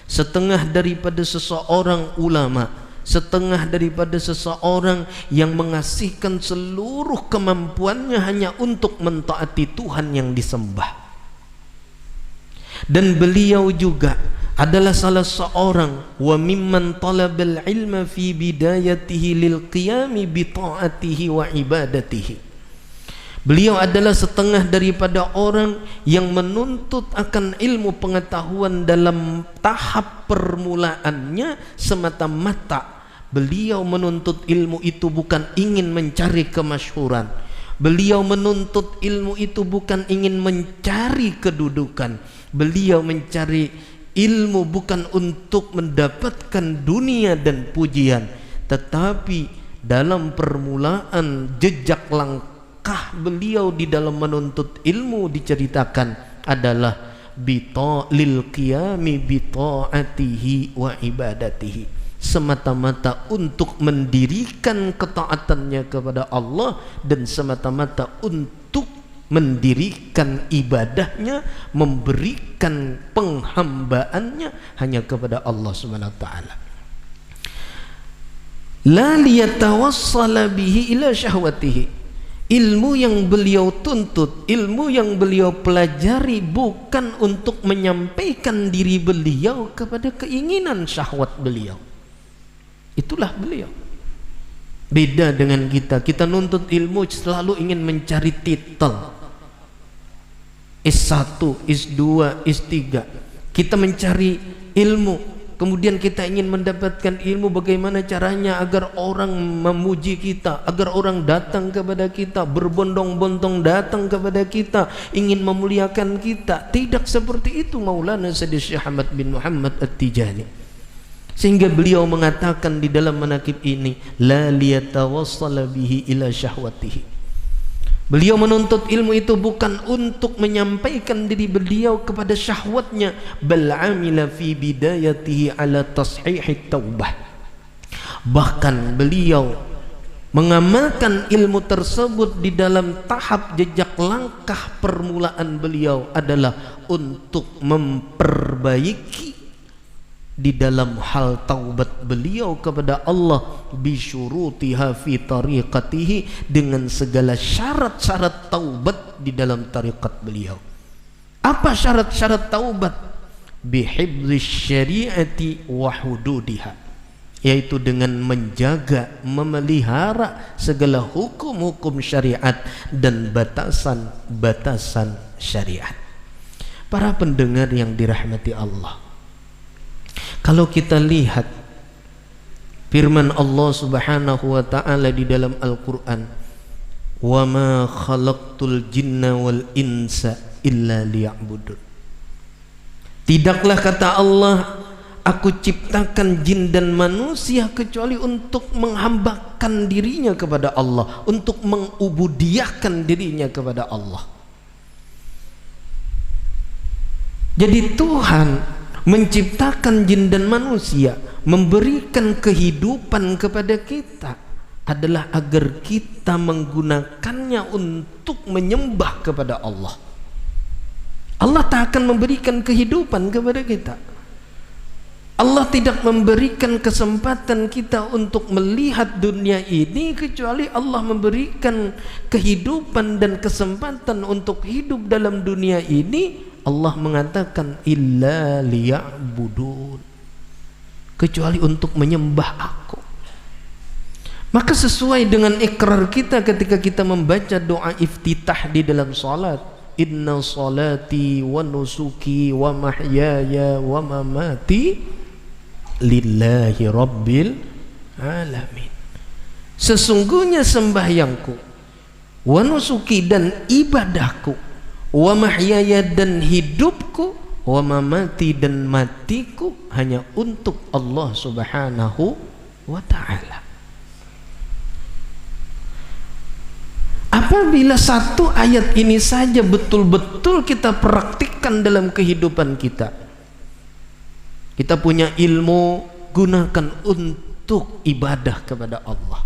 Setengah daripada seseorang ulama, setengah daripada seseorang yang mengasihkan seluruh kemampuannya hanya untuk mentaati Tuhan yang disembah. Dan beliau juga adalah salah seorang wa mimman talabal ilma fi bidayatihi lil qiyami bi ta'atihi wa ibadatihi. Beliau adalah setengah daripada orang yang menuntut akan ilmu pengetahuan dalam tahap permulaannya semata-mata. Beliau menuntut ilmu itu bukan ingin mencari kemasyhuran. Beliau menuntut ilmu itu bukan ingin mencari kedudukan. Beliau mencari ilmu bukan untuk mendapatkan dunia dan pujian, tetapi dalam permulaan jejak langkah beliau di dalam menuntut ilmu diceritakan adalah lil qiyami bi ta'atihi wa ibadatihi, semata-mata untuk mendirikan ketaatannya kepada Allah dan semata-mata untuk mendirikan ibadahnya, memberikan penghambaannya hanya kepada Allah Subhanahu wa taala. La liyatawassala bihi ila syahwatihi. Ilmu yang beliau tuntut, ilmu yang beliau pelajari bukan untuk menyampaikan diri beliau kepada keinginan syahwat beliau. Itulah beliau. Beda dengan kita. Kita nuntut ilmu selalu ingin mencari titel S1, S2, S3. Kita mencari ilmu, kemudian kita ingin mendapatkan ilmu bagaimana caranya agar orang memuji kita, agar orang datang kepada kita, berbondong-bondong datang kepada kita, ingin memuliakan kita. Tidak seperti itu Maulana Sayyid Syekh Ahmad bin Muhammad At-Tijani. Sehingga beliau mengatakan di dalam manaqib ini, la liyatawassala bihi ila syahwatihi. Beliau menuntut ilmu itu bukan untuk menyampaikan diri beliau kepada syahwatnya, bal amila fi bidayatihi ala tashihit taubah. Bahkan beliau mengamalkan ilmu tersebut di dalam tahap jejak langkah permulaan beliau adalah untuk memperbaiki di dalam hal taubat beliau kepada Allah bisyurutiha fi tariqatihi, dengan segala syarat-syarat taubat di dalam tariqat beliau. Apa syarat-syarat taubat? Bihifdzi syariati wa hududiha, yaitu dengan menjaga, memelihara segala hukum-hukum syariat dan batasan-batasan syariat. Para pendengar yang dirahmati Allah, kalau kita lihat firman Allah Subhanahu wa taala di dalam Al-Qur'an, "Wa ma khalaqtul jinna wal insa illa liya'budun." Tidaklah, kata Allah, aku ciptakan jin dan manusia kecuali untuk menghambakan dirinya kepada Allah, untuk mengubudiyahkan dirinya kepada Allah. Jadi Tuhan menciptakan jin dan manusia, memberikan kehidupan kepada kita adalah agar kita menggunakannya untuk menyembah kepada Allah. Allah tak akan memberikan kehidupan kepada kita. Allah tidak memberikan kesempatan kita untuk melihat dunia ini kecuali Allah memberikan kehidupan dan kesempatan untuk hidup dalam dunia ini. Allah mengatakan illa liya'budun, kecuali untuk menyembah aku. Maka sesuai dengan ikrar kita ketika kita membaca doa iftitah di dalam salat, inna salati wa nusuki wa mahyaya wa mamati lillahi rabbil alamin. Sesungguhnya sembahyangku, wa nusuki dan ibadahku, wa mahyaya dan hidupku, wa mamati dan matiku hanya untuk Allah Subhanahu wa ta'ala. Apabila satu ayat ini saja betul-betul kita praktikkan dalam kehidupan kita, kita punya ilmu, gunakan untuk ibadah kepada Allah.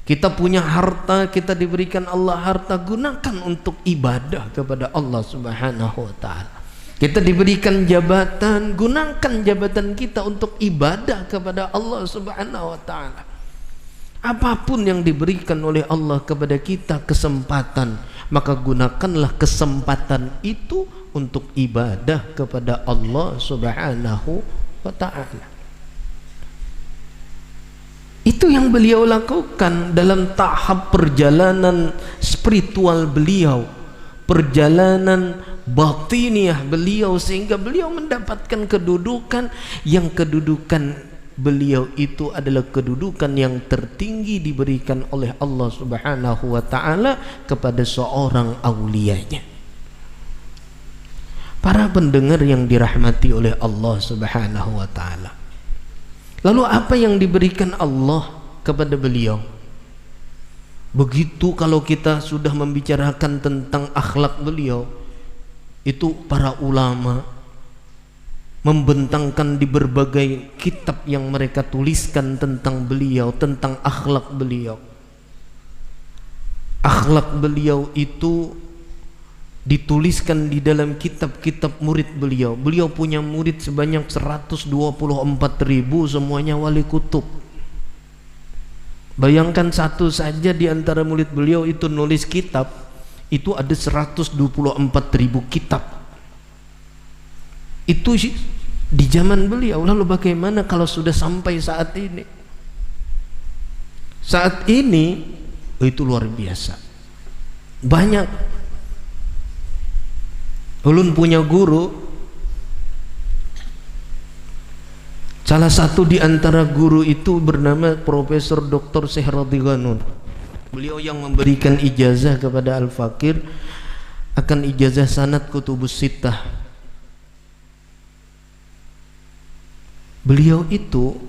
Kita punya harta, kita diberikan Allah harta, gunakan untuk ibadah kepada Allah Subhanahu wa ta'ala. Kita diberikan jabatan, gunakan jabatan kita untuk ibadah kepada Allah Subhanahu wa ta'ala. Apapun yang diberikan oleh Allah kepada kita kesempatan, maka gunakanlah kesempatan itu untuk ibadah kepada Allah Subhanahu wa ta'ala. Itu yang beliau lakukan dalam tahap perjalanan spiritual beliau, perjalanan batiniah beliau, sehingga beliau mendapatkan kedudukan yang kedudukan beliau itu adalah kedudukan yang tertinggi diberikan oleh Allah Subhanahu wa ta'ala kepada seorang aulianya. Para pendengar yang dirahmati oleh Allah Subhanahu wa ta'ala, lalu apa yang diberikan Allah kepada beliau? Begitu kalau kita sudah membicarakan tentang akhlak beliau, itu para ulama membentangkan di berbagai kitab yang mereka tuliskan tentang beliau, tentang akhlak beliau. Akhlak beliau itu dituliskan di dalam kitab-kitab murid beliau. Beliau punya murid sebanyak 124.000, semuanya wali kutub. Bayangkan satu saja di antara murid beliau itu nulis kitab, itu ada 124.000 kitab. Itu di zaman beliau. Lalu bagaimana kalau sudah sampai saat ini? Saat ini itu luar biasa. Banyak. Ulun punya guru, salah satu di antara guru itu bernama Profesor Dr. Syekh Radhiganun. Beliau yang memberikan ijazah kepada Al-Fakir akan ijazah sanad Kutubus Sittah. Beliau itu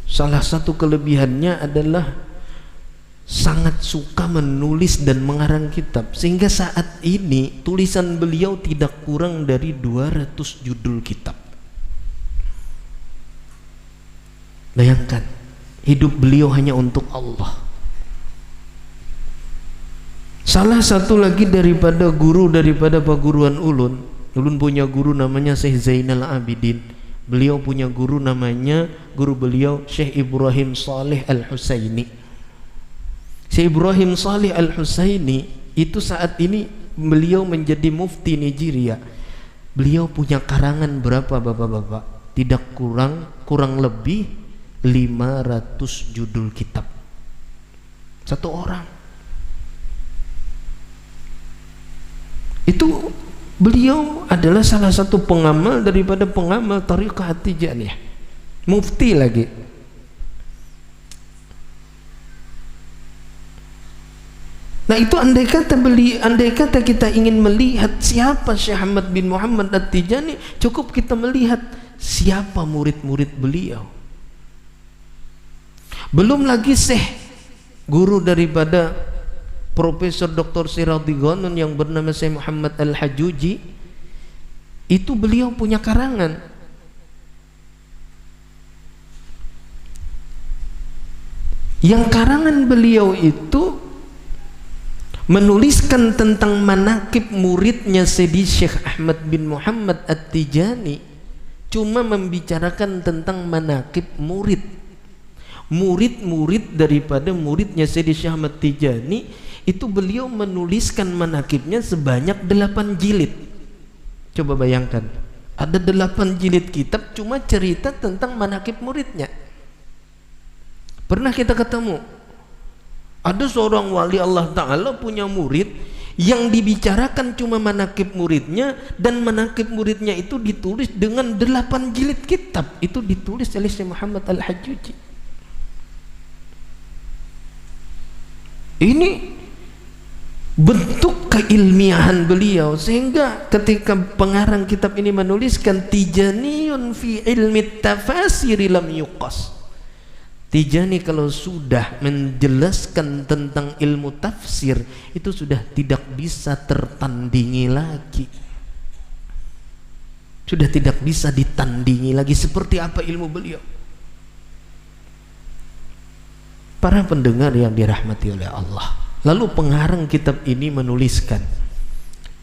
salah satu kelebihannya adalah sangat suka menulis dan mengarang kitab, sehingga saat ini tulisan beliau tidak kurang dari 200 judul kitab. Bayangkan, hidup beliau hanya untuk Allah. Salah satu lagi daripada guru daripada perguruan ulun punya guru namanya Syekh Zainal Abidin. Beliau punya guru namanya, guru beliau Syekh Ibrahim Saleh Al-Husaini. Syekh Ibrahim Saleh Al-Husaini itu saat ini beliau menjadi mufti Nigeria. Beliau punya karangan berapa bapak-bapak? Tidak kurang lebih 500 judul kitab. Satu orang. Itu beliau adalah salah satu pengamal daripada pengamal Thariqah At-Tijaniyah, mufti lagi. Nah itu andai kata kita ingin melihat siapa Syekh Ahmad bin Muhammad At-Tijani, cukup kita melihat siapa murid-murid beliau. Belum lagi Syekh guru daripada Profesor Dr. Syekh Radhiganun yang bernama Syekh Muhammad Al-Hajuji, itu beliau punya karangan. Yang karangan beliau itu menuliskan tentang manaqib muridnya Sayyidi Syekh Ahmad bin Muhammad At-Tijani, cuma membicarakan tentang manaqib murid-murid daripada muridnya Sayyidi Syekh Ahmad Tijani. Itu beliau menuliskan manaqibnya sebanyak 8 jilid. Coba bayangkan, ada 8 jilid kitab cuma cerita tentang manaqib muridnya. Pernah kita ketemu ada seorang wali Allah Ta'ala punya murid yang dibicarakan cuma manaqib muridnya, dan manaqib muridnya itu ditulis dengan 8 jilid kitab. Itu ditulis oleh Syekh Muhammad Al-Hajuji. Ini bentuk keilmiahan beliau, sehingga ketika pengarang kitab ini menuliskan Tijaniyun fi ilmi tafasiri lam yuqas. Tijani kalau sudah menjelaskan tentang ilmu tafsir itu sudah tidak bisa tertandingi lagi, sudah tidak bisa ditandingi lagi. Seperti apa ilmu beliau? Para pendengar yang dirahmati oleh Allah, lalu pengarang kitab ini menuliskan,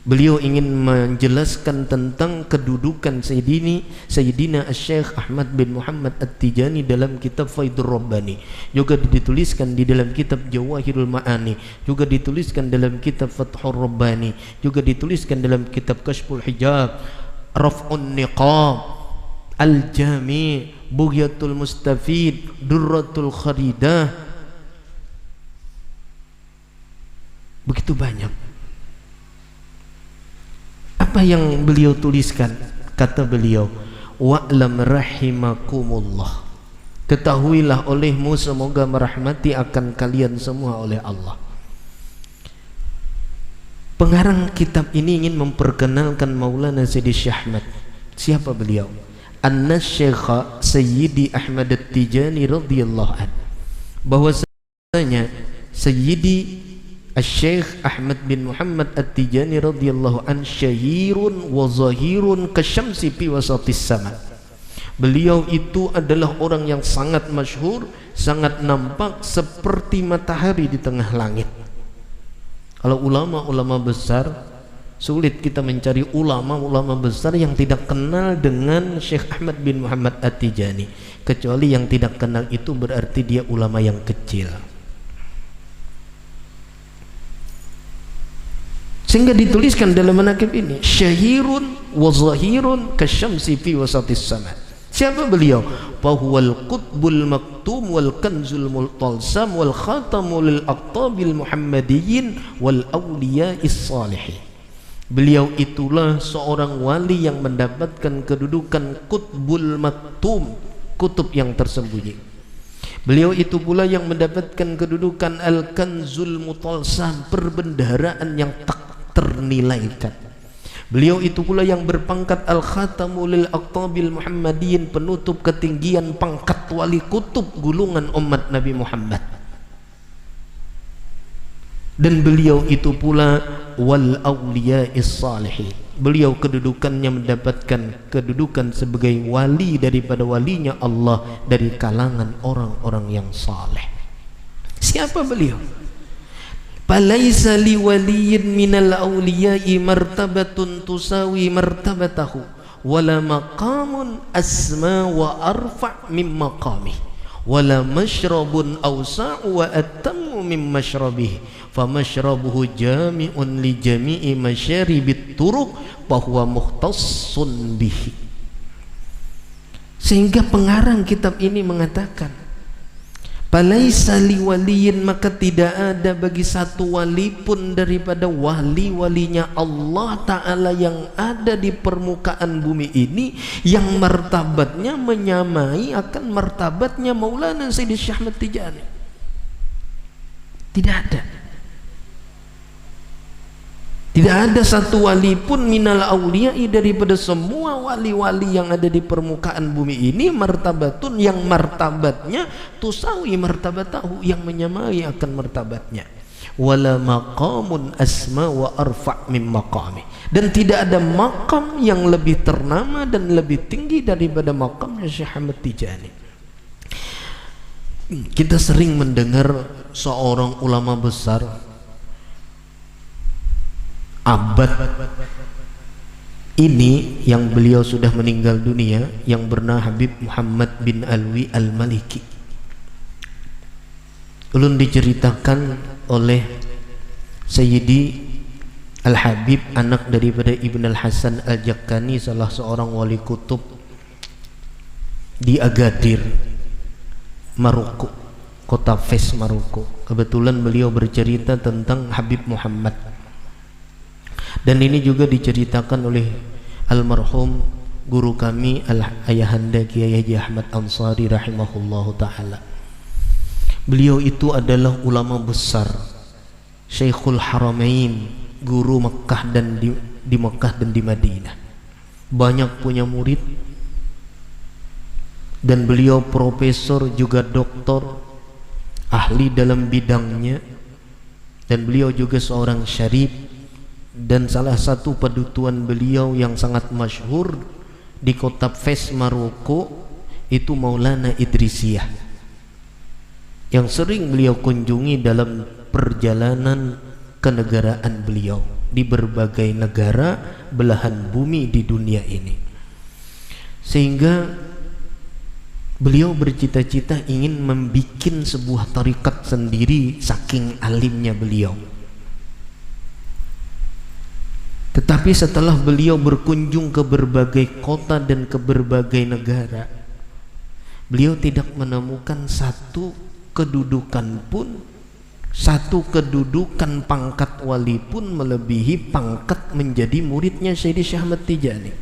beliau ingin menjelaskan tentang kedudukan Sayyidina Syekh Ahmad bin Muhammad At-Tijani dalam kitab Faidur Rabbani, juga dituliskan di dalam kitab Jawahirul Ma'ani, juga dituliskan dalam kitab Fathur Rabbani, juga dituliskan dalam kitab Kashful Hijab, Raf'un Niqab, Al-Jami', Bughyatul Mustafid, Durratul Kharidah. Begitu banyak. Apa yang beliau tuliskan? Kata beliau, wa'lam rahimakumullah, ketahuilah olehmu, semoga merahmati akan kalian semua oleh Allah. Pengarang kitab ini ingin memperkenalkan Maulana Sayyidi Syekh Ahmad. Siapa beliau? An-Nasyekha Sayyidi Ahmad At-Tijani radhiyallahu an, bahwasanya Sayyidi Syekh Ahmad bin Muhammad At-Tijani radhiyallahu an syahirun wa zahirun kasyamsi fi wasatis sama. Beliau itu adalah orang yang sangat masyhur, sangat nampak seperti matahari di tengah langit. Kalau ulama-ulama besar, sulit kita mencari ulama-ulama besar yang tidak kenal dengan Syekh Ahmad bin Muhammad At-Tijani, kecuali yang tidak kenal itu berarti dia ulama yang kecil. Sehingga dituliskan dalam manaqib ini, syahirun wa zahirun kasyamsi fi wasatis sama. Siapa beliau? Fahuwal qutbul maktum wal kanzul multalsam wal khatamul lil aqtabil muhammadiyyin wal awliya'is salihin. Beliau itulah seorang wali yang mendapatkan kedudukan qutbul maktum, kutub yang tersembunyi. Beliau itu pula yang mendapatkan kedudukan al-kanzul mutalsam, perbendaharaan yang tak ternilaikan. Beliau itu pula yang berpangkat al-khatamul lil aqtabil muhammadiyyin, penutup ketinggian pangkat wali kutub gulungan umat Nabi Muhammad. Dan beliau itu pula wal awliya'is salihin. Beliau kedudukannya mendapatkan kedudukan sebagai wali daripada walinya Allah dari kalangan orang-orang yang saleh. Siapa beliau? Falaisa li waliyyin minal awliya'i martabatun tusawi martabatahu wala maqamun asma wa arfa' min maqamih wala mashrabun awsa'u wa atammu min mashrabih famashrabuhu jami'un li jami'i masyaribit turuq fahuwa mukhtassun bihi. Sehingga pengarang kitab ini mengatakan, falaisa li waliyin, maka tidak ada bagi satu wali pun daripada wali-walinya Allah Ta'ala yang ada di permukaan bumi ini yang martabatnya menyamai akan martabatnya Maulana Sayyidi Syekh Ahmad Tijani. Tidak ada. Tidak ada satu wali pun minal awliya'i daripada semua wali-wali yang ada di permukaan bumi ini martabatun yang martabatnya tusawi martabatahu, yang menyamai akan martabatnya, wala maqamun asma wa arfa' min maqami, dan tidak ada makam yang lebih ternama dan lebih tinggi daripada makamnya Syekh Ahmad Tijani. Kita sering mendengar seorang ulama besar abad ini yang beliau sudah meninggal dunia, yang bernama Habib Muhammad bin Alwi Al-Maliki. Ulun diceritakan oleh Sayyidi Al-Habib, anak daripada Ibn Al-Hasan Al-Jakkani, salah seorang wali kutub di Agadir, Maroko, kota Fes, Maroko. Kebetulan beliau bercerita tentang Habib Muhammad. Dan ini juga diceritakan oleh almarhum guru kami Ayahanda Kiai Haji Ahmad Ansari rahimahullahu ta'ala. Beliau itu adalah ulama besar Syekhul Haramain, guru Mekah dan di Mekah dan di Madinah. Banyak punya murid, dan beliau profesor juga doktor, ahli dalam bidangnya, dan beliau juga seorang syarif. Dan salah satu pedutuan beliau yang sangat masyhur di kota Fes, Maroko, itu Maulana Idrisiyah, yang sering beliau kunjungi dalam perjalanan kenegaraan beliau di berbagai negara belahan bumi di dunia ini. Sehingga beliau bercita-cita ingin membuat sebuah tarekat sendiri saking alimnya beliau. Tetapi setelah beliau berkunjung ke berbagai kota dan ke berbagai negara, beliau tidak menemukan satu kedudukan pun, satu kedudukan pangkat wali pun melebihi pangkat menjadi muridnya Sayyidi Syekh Ahmad Tijani.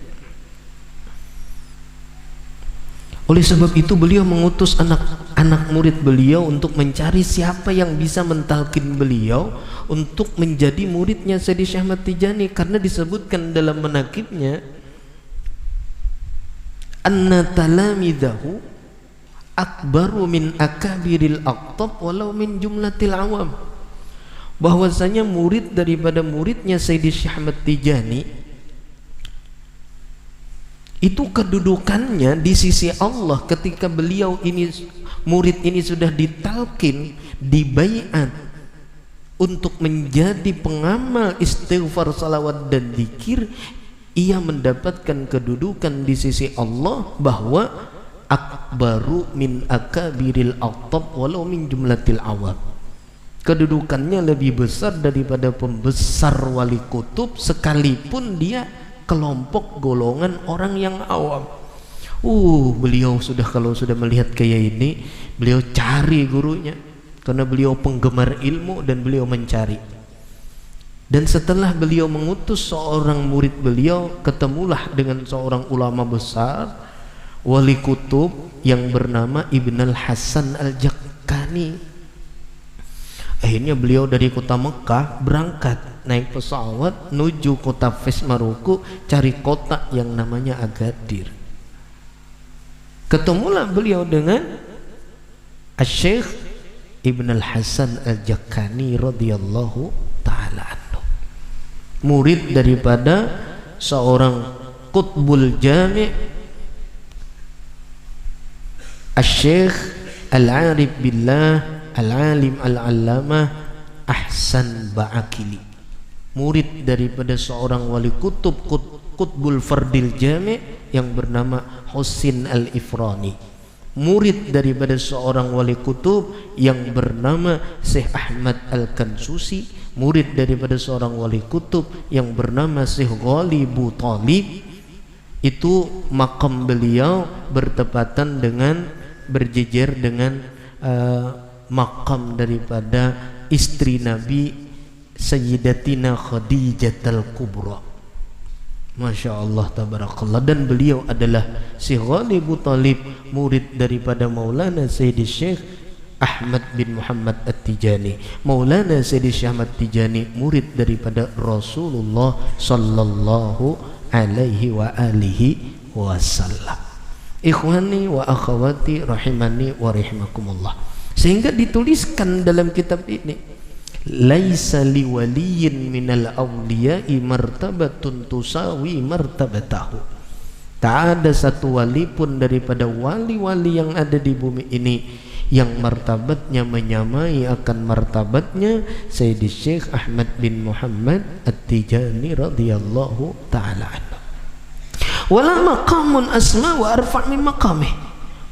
Oleh sebab itu beliau mengutus anak murid beliau untuk mencari siapa yang bisa mentalkin beliau untuk menjadi muridnya Sayyidi Syekh Ahmad Tijani, karena disebutkan dalam manaqibnya anna talamidahu akbaru min akabiril aqtab walau min jumlatil awam, bahwasanya murid daripada muridnya Sayyidi Syekh Ahmad Tijani itu kedudukannya di sisi Allah ketika beliau ini, murid ini sudah ditalkin, dibaiat untuk menjadi pengamal istighfar, salawat dan zikir, ia mendapatkan kedudukan di sisi Allah bahwa akbaru min akabiril aqtab walau min jumlatil awam, kedudukannya lebih besar daripada pembesar wali kutub sekalipun dia kelompok golongan orang yang awam. Beliau kalau sudah melihat kayak ini, beliau cari gurunya, karena beliau penggemar ilmu dan beliau mencari. Dan setelah beliau mengutus seorang murid beliau, ketemulah dengan seorang ulama besar wali kutub yang bernama Ibn al-Hasan al-Jakkani. Akhirnya beliau dari kota Mekah berangkat naik pesawat menuju kota Fes, Maroko, cari kota yang namanya Agadir. Ketemulah beliau dengan Syekh Ibn al-Hasan al-Jakkani radhiyallahu ta'ala anhu, murid daripada seorang Qutbul Jami' Syekh Al-Arif Billah Al-Alim Al-Allamah Ahsan Ba'akili, murid daripada seorang wali kutub Qutbul Fardil Jami' yang bernama Husin Al-Ifrani, murid daripada seorang wali kutub yang bernama Syekh Ahmad Al-Kansusi, murid daripada seorang wali kutub yang bernama Syekh Ghalibu Talib. Itu makam beliau bertepatan dengan, berjejer dengan makam daripada istri Nabi Sayyidatina Khadijatul Kubra. Masya Allah tabarakallah. Dan beliau adalah Syekh Ghalibu Talib, murid daripada Maulana Sayyidi Syekh Ahmad bin Muhammad At-Tijani. Maulana Sayyidi Syekh Ahmad Tijani murid daripada Rasulullah sallallahu alaihi wa alihi wasallam. Ikhwani wa akhwati rahimani wa rahimakumullah. Sehingga dituliskan dalam kitab ini, laisa liwaliyin minal awliya'i martabatun tusawi martabatahu. Tak ada satu wali pun daripada wali-wali yang ada di bumi ini yang martabatnya menyamai akan martabatnya Sayyidi Syekh Ahmad bin Muhammad At-Tijani radhiyallahu ta'ala anhu. Wala maqamun asma wa arfa' min maqamih.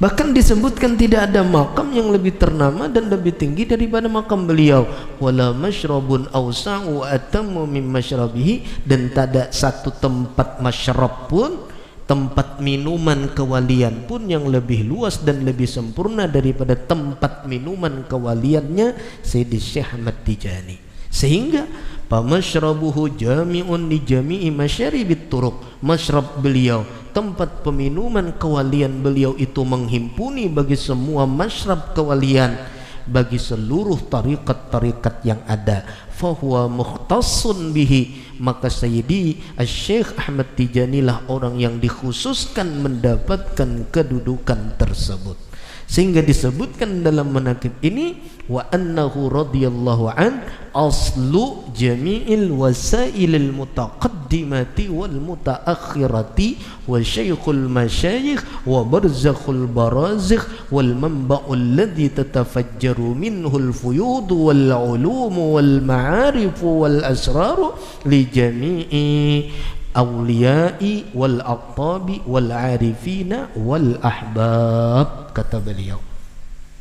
Bahkan disebutkan tidak ada makam yang lebih ternama dan lebih tinggi daripada makam beliau. Wala masyrabun awsa'u atammu min masyrabihi, dan tak ada satu tempat masyrab pun, tempat minuman kewalian pun yang lebih luas dan lebih sempurna daripada tempat minuman kewaliannya Sayyidi Syekh Ahmad Tijani. Sehingga pamasyrabuhu jami'un li jami'i masyaribit turuq, masyrab beliau, tempat peminuman kewalian beliau itu menghimpuni bagi semua masyrab kewalian, bagi seluruh tarikat-tarikat yang ada. fahuwa mukhtassun bihi, maka Sayyidi Syekh Ahmad Tijani lah orang yang dikhususkan mendapatkan kedudukan tersebut. Sehingga disebutkan dalam manaqib ini, wa annahu radhiyallahu an aslu jami'il wasailil mutaqaddimati wal mutaakhirati wa syaikhul masyayikh wa barzakhul barazikh wal manba'ul ladzi tatafajjaru minhul fuyud wal ulum wal ma'arif wal asrar li jami'i awliyai wal aqtabi wal arifina wal ahbab. Kata beliau,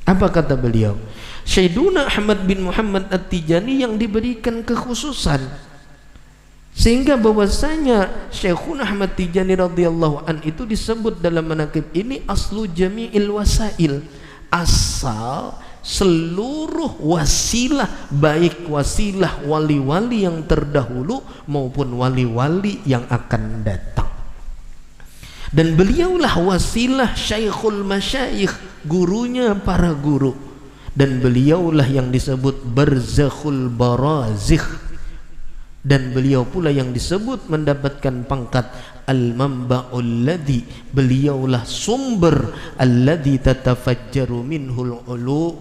apa kata beliau? Syaiduna Ahmad bin Muhammad At-Tijani yang diberikan kekhususan, sehingga bahwasanya Syekhuna Ahmad Tijani radhiyallahu an itu disebut dalam manaqib ini aslu jami'il wasail, asal seluruh wasilah, baik wasilah wali-wali yang terdahulu maupun wali-wali yang akan datang. Dan beliaulah wasilah Syekhul Masyayikh, gurunya para guru, dan beliaulah yang disebut Barzakhul Barazikh, dan beliau pula yang disebut mendapatkan pangkat Al-Manba'ul ladzi, beliaulah sumber alladzi tatafajjaru minhul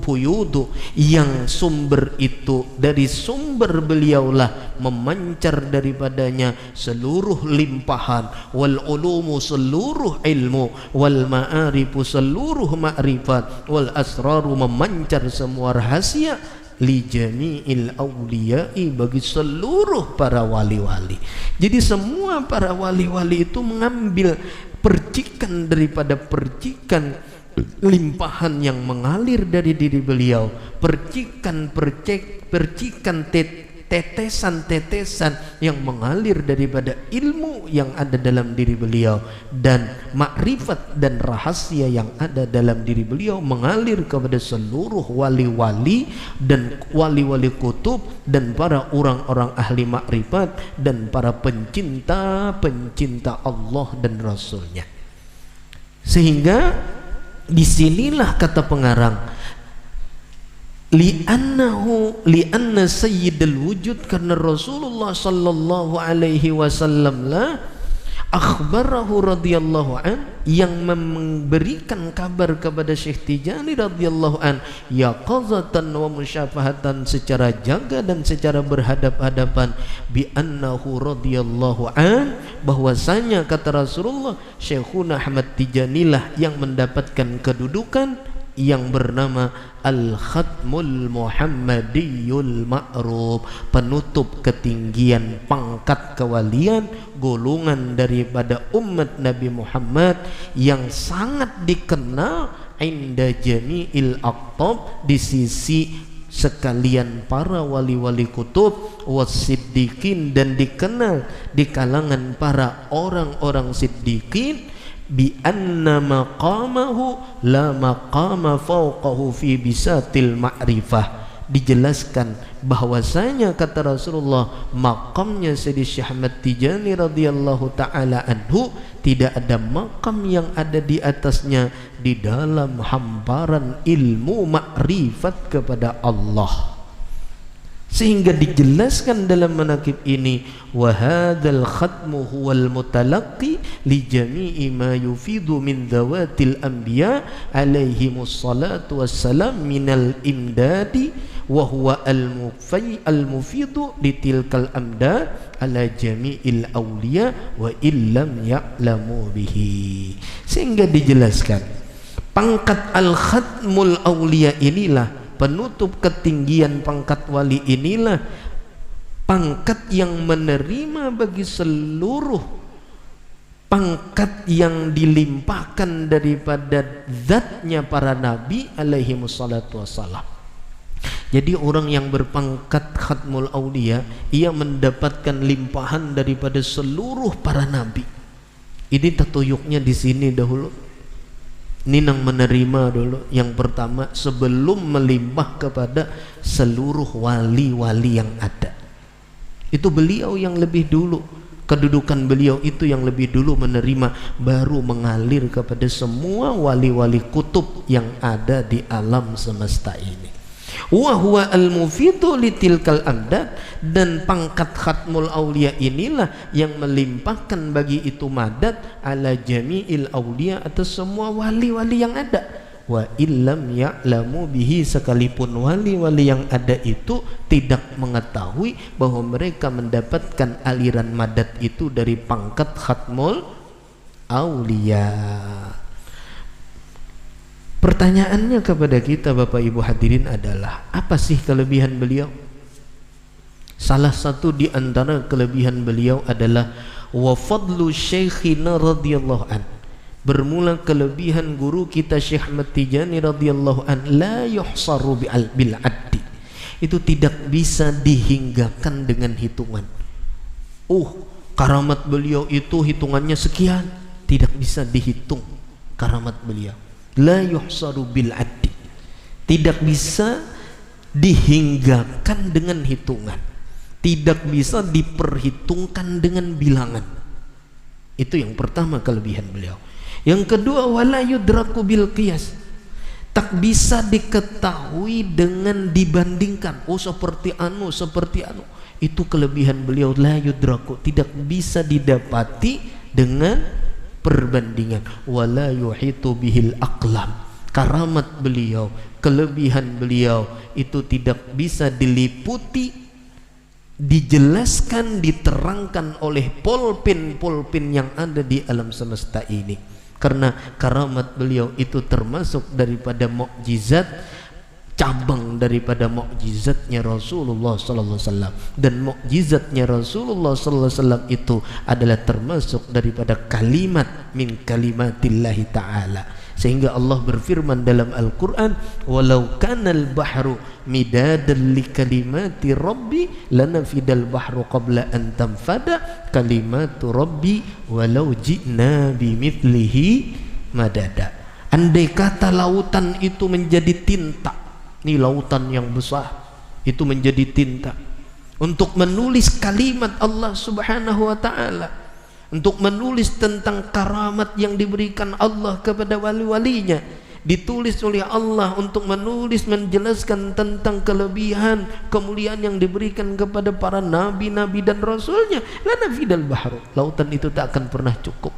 fuyudu, yang sumber itu dari sumber beliaulah memancar daripadanya seluruh limpahan, wal ulumu seluruh ilmu, wal ma'arifu seluruh ma'rifat, wal asraru memancar semua rahasia, li jami'il awliya'i bagi seluruh para wali-wali. Jadi semua para wali-wali itu mengambil percikan daripada percikan limpahan yang mengalir dari diri beliau, percikan tetesan-tetesan yang mengalir daripada ilmu yang ada dalam diri beliau, dan makrifat dan rahasia yang ada dalam diri beliau mengalir kepada seluruh wali-wali dan wali-wali kutub dan para orang-orang ahli makrifat dan para pencinta Allah dan Rasulnya. Sehingga disinilah kata pengarang, li'anna sayyidul wujud, karena Rasulullah sallallahu alaihi wasallam lah akhbarahu radhiyallahu an, yang memberikan kabar kepada Syekh Tijani radhiyallahu an yaqazatan wa musyafahatan, secara jaga dan secara berhadap-hadapan, bi annahu radhiyallahu an, bahwasanya kata Rasulullah Syekhuna Ahmad Tijani lah yang mendapatkan kedudukan yang bernama Al-Khatmul Muhammadiyul Ma'ruf, penutup ketinggian pangkat kewalian golongan daripada umat Nabi Muhammad yang sangat dikenal inda jami'il aqtab, di sisi sekalian para wali-wali kutub, wasiddiqin, dan dikenal di kalangan para orang-orang siddiqin, bi anna maqamahu la maqama fawqahu fi bisatil ma'rifah. Dijelaskan bahwasanya kata Rasulullah, makamnya Sayyidi Syekh Ahmad Tijani radhiyallahu taala anhu tidak ada makam yang ada di atasnya di dalam hamparan ilmu makrifat kepada Allah. Sehingga dijelaskan dalam manaqib ini, wa hadzal khatmu huwal mutalaqqi li jami'i ma yufidu min dhawatil anbiya alaihimus salatu wassalam minal imdadi wa huwa al-mufidu li tilkal amdad ala jami'il awliya wa illam ya'lamu bihi. Sehingga dijelaskan pangkat al-khatmul awliya inilah, penutup ketinggian pangkat wali inilah pangkat yang menerima bagi seluruh pangkat yang dilimpahkan daripada zatnya para nabi alaihi wassalatu wassalam. Jadi orang yang berpangkat khatmul aulia, ia mendapatkan limpahan daripada seluruh para nabi. Ini tatuyuknya di sini dahulu. Ninang menerima dulu yang pertama sebelum melimpah kepada seluruh wali-wali yang ada. Itu beliau yang lebih dulu, kedudukan beliau itu yang lebih dulu menerima, baru mengalir kepada semua wali-wali kutub yang ada di alam semesta ini. wa huwa al-mufidu litilkal amdad, dan pangkat khatmul aulia inilah yang melimpahkan bagi itu madad ala jami'il aulia, atas semua wali-wali yang ada. Wa illam ya'lamu bihi, sekalipun wali-wali yang ada itu tidak mengetahui bahwa mereka mendapatkan aliran madad itu dari pangkat khatmul aulia. Pertanyaannya kepada kita Bapak Ibu hadirin adalah, apa sih kelebihan beliau? Salah satu di antara kelebihan beliau adalah wa fadlu syekhina radhiyallahu an. Bermula kelebihan guru kita Syekh Ahmad Tijani radhiyallahu an la yuhsaru bil addi. Itu tidak bisa dihinggakan dengan hitungan. Karamat beliau itu hitungannya sekian, tidak bisa dihitung karamat beliau. La yuhsaru bil addi, tidak bisa dihinggakan dengan hitungan, tidak bisa diperhitungkan dengan bilangan. Itu yang pertama kelebihan beliau. Yang kedua, wala yudraku bil qiyas, tak bisa diketahui dengan dibandingkan. Seperti anu. Itu kelebihan beliau, la yudraku, tidak bisa didapati dengan perbandingan. Wala yuhitu bihil aqlam, karamat beliau, kelebihan beliau itu tidak bisa diliputi, dijelaskan, diterangkan oleh polpin-polpin yang ada di alam semesta ini. Karena karamat beliau itu termasuk daripada mukjizat, cabang daripada mukjizatnya Rasulullah sallallahu alaihi wasallam, dan mukjizatnya Rasulullah sallallahu alaihi wasallam itu adalah termasuk daripada kalimat min kalimatillahi ta'ala, sehingga Allah berfirman dalam Al-Qur'an, walau kanal bahru midadan li kalimati rabbi lanafidal bahru qabla an tanfada kalimatu rabbi walau ji'na bimithlihi madada. Andai kata lautan itu menjadi tinta, ini lautan yang besar itu menjadi tinta, untuk menulis kalimat Allah subhanahu wa ta'ala, untuk menulis tentang karamat yang diberikan Allah kepada wali-walinya, ditulis oleh Allah untuk menulis menjelaskan tentang kelebihan kemuliaan yang diberikan kepada para nabi-nabi dan rasulnya, lanafidal bahru, lautan itu tak akan pernah cukup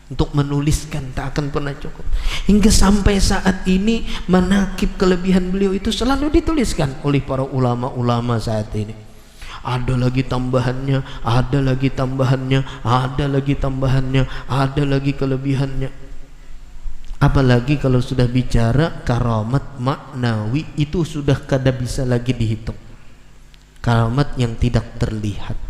untuk menuliskan, tak akan pernah cukup. Hingga sampai saat ini manakib kelebihan beliau itu selalu dituliskan oleh para ulama-ulama saat ini. Ada lagi tambahannya, ada lagi tambahannya, ada lagi tambahannya, ada lagi kelebihannya. Apalagi kalau sudah bicara karamat maknawi, itu sudah kada bisa lagi dihitung. Karamat yang tidak terlihat.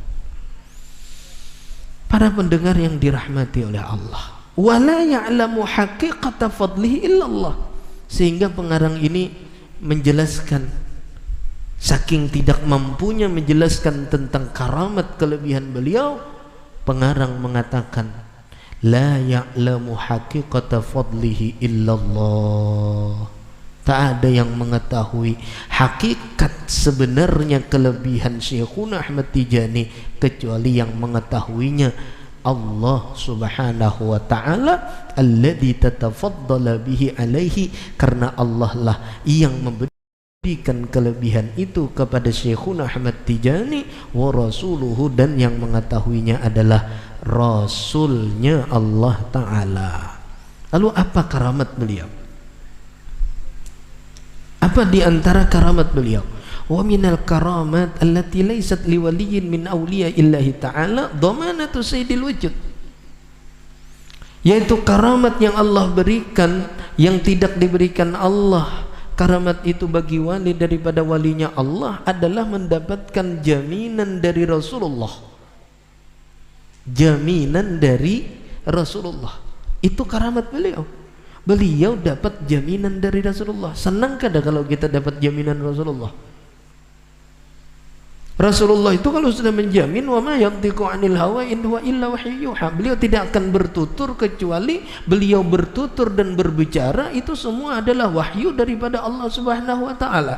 Para pendengar yang dirahmati oleh Allah, wala ya'lamu haqiqata fadlihi illallah, sehingga pengarang ini menjelaskan, saking tidak mampunya menjelaskan tentang karamat kelebihan beliau, pengarang mengatakan la ya'lamu haqiqata fadlihi illallah, tak ada yang mengetahui hakikat sebenarnya kelebihan Syekhuna Ahmad Tijani kecuali yang mengetahuinya Allah subhanahu wa ta'ala, alladzi tatafaddala bihi alaihi, karena Allah lah yang memberikan kelebihan itu kepada Syekhuna Ahmad Tijani, wa rasuluhu, dan yang mengetahuinya adalah Rasulnya Allah ta'ala. Lalu apa karamat beliau? Apa di antara karamat beliau? Wa minal karamat allati laysat liwaliyin min awliya illahi ta'ala dhamanatu sayyidil wujud, yaitu karamat yang Allah berikan yang tidak diberikan Allah. Karamat itu bagi wali daripada walinya Allah adalah mendapatkan jaminan dari Rasulullah. Jaminan dari Rasulullah, itu karamat beliau. Beliau dapat jaminan dari Rasulullah. Senang kada kalau kita dapat jaminan Rasulullah? Rasulullah itu kalau sudah menjamin, wa ma yantiqu 'anil hawa in huwa illa wahyu yuha, beliau tidak akan bertutur kecuali beliau bertutur dan berbicara itu semua adalah wahyu daripada Allah Subhanahu wa taala.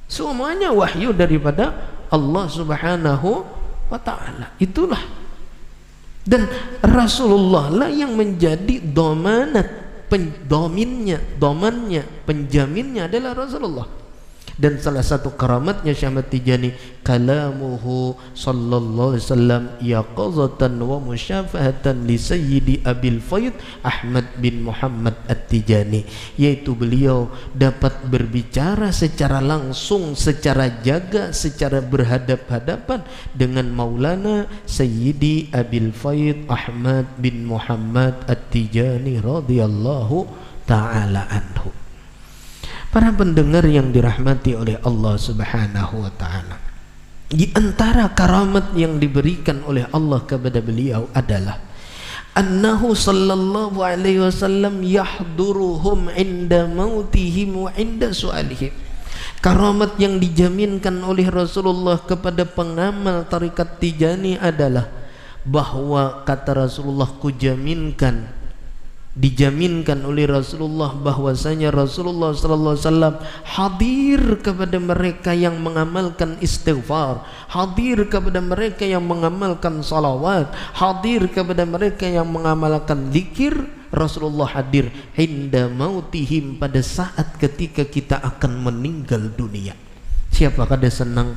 Semuanya wahyu daripada Allah Subhanahu wa taala. Itulah. Dan Rasulullah lah yang menjadi dhamanat, domannya, penjaminnya adalah Rasulullah. Dan salah satu karamatnya Syekh Ahmad Tijani, kalamuhu sallallahu alaihi wasallam yaqazatan wa musyafahatan li sayyidi Abil Fayd Ahmad bin Muhammad At-Tijani, yaitu beliau dapat berbicara secara langsung, secara jaga, secara berhadap-hadapan dengan Maulana Sayyidi Abil Fayd Ahmad bin Muhammad At-Tijani radhiyallahu ta'ala anhu. Para pendengar yang dirahmati oleh Allah Subhanahu wa ta'ala, di antara karamat yang diberikan oleh Allah kepada beliau adalah annahu sallallahu alaihi wasallam yahduruhum inda mautihim wa inda su'alihim. Karamat yang dijaminkan oleh Rasulullah kepada pengamal tarikat Tijani adalah bahwa kata Rasulullah, dijaminkan oleh Rasulullah bahwasanya Rasulullah sallallahu alaihi wasallam hadir kepada mereka yang mengamalkan istighfar, hadir kepada mereka yang mengamalkan salawat, hadir kepada mereka yang mengamalkan zikir. Rasulullah hadir hinda mautihim, pada saat ketika kita akan meninggal dunia. Siapakah ada senang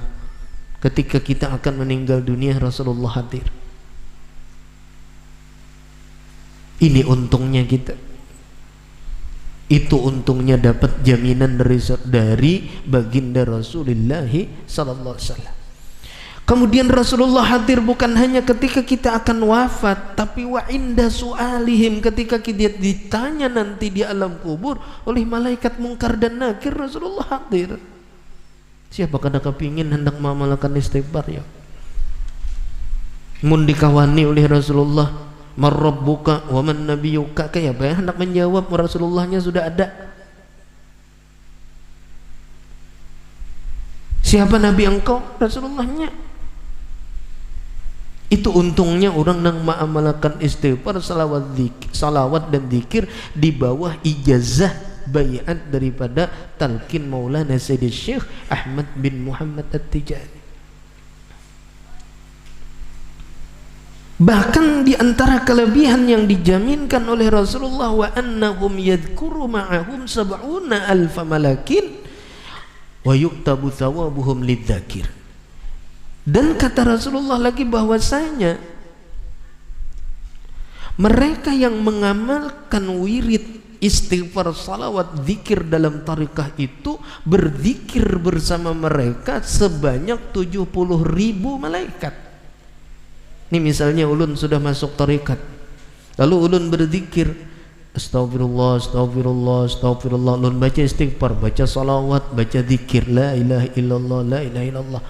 ketika kita akan meninggal dunia? Rasulullah hadir. Ini untungnya kita. Itu untungnya dapat jaminan dari baginda Rasulullah sallallahu alaihi wasallam. Kemudian Rasulullah hadir bukan hanya ketika kita akan wafat, tapi wa inda su'alihim, ketika kita ditanya nanti di alam kubur oleh malaikat Munkar dan Nakir, Rasulullah hadir. Siapakah ada kepingin hendak mengamalkan istighfar ya? Mun dikawani oleh Rasulullah, man rabbuka wa man nabiyuka, kayak apa ya hendak menjawab? Rasulullahnya sudah ada. Siapa nabi engkau? Rasulullahnya. Itu untungnya orang yang mengamalkan istighfar, salawat dan zikir di bawah ijazah bayat daripada talqin Maulana Sayyid Syekh Ahmad bin Muhammad At-Tijani. Bahkan di antara kelebihan yang dijaminkan oleh Rasulullah, wa annahum yadhkuru ma'ahum sab'una alfa malakin wa yuktabu thawabuhum lidzakir. Dan kata Rasulullah lagi bahwasanya mereka yang mengamalkan wirid istighfar, salawat, zikir dalam tarikah itu berzikir bersama mereka sebanyak 70.000 malaikat. Ini misalnya ulun sudah masuk tarikat, lalu ulun berzikir astagfirullah, astagfirullah, astagfirullah, ulun baca istighfar, baca salawat, baca zikir la ilaha illallah, la ilaha illallah.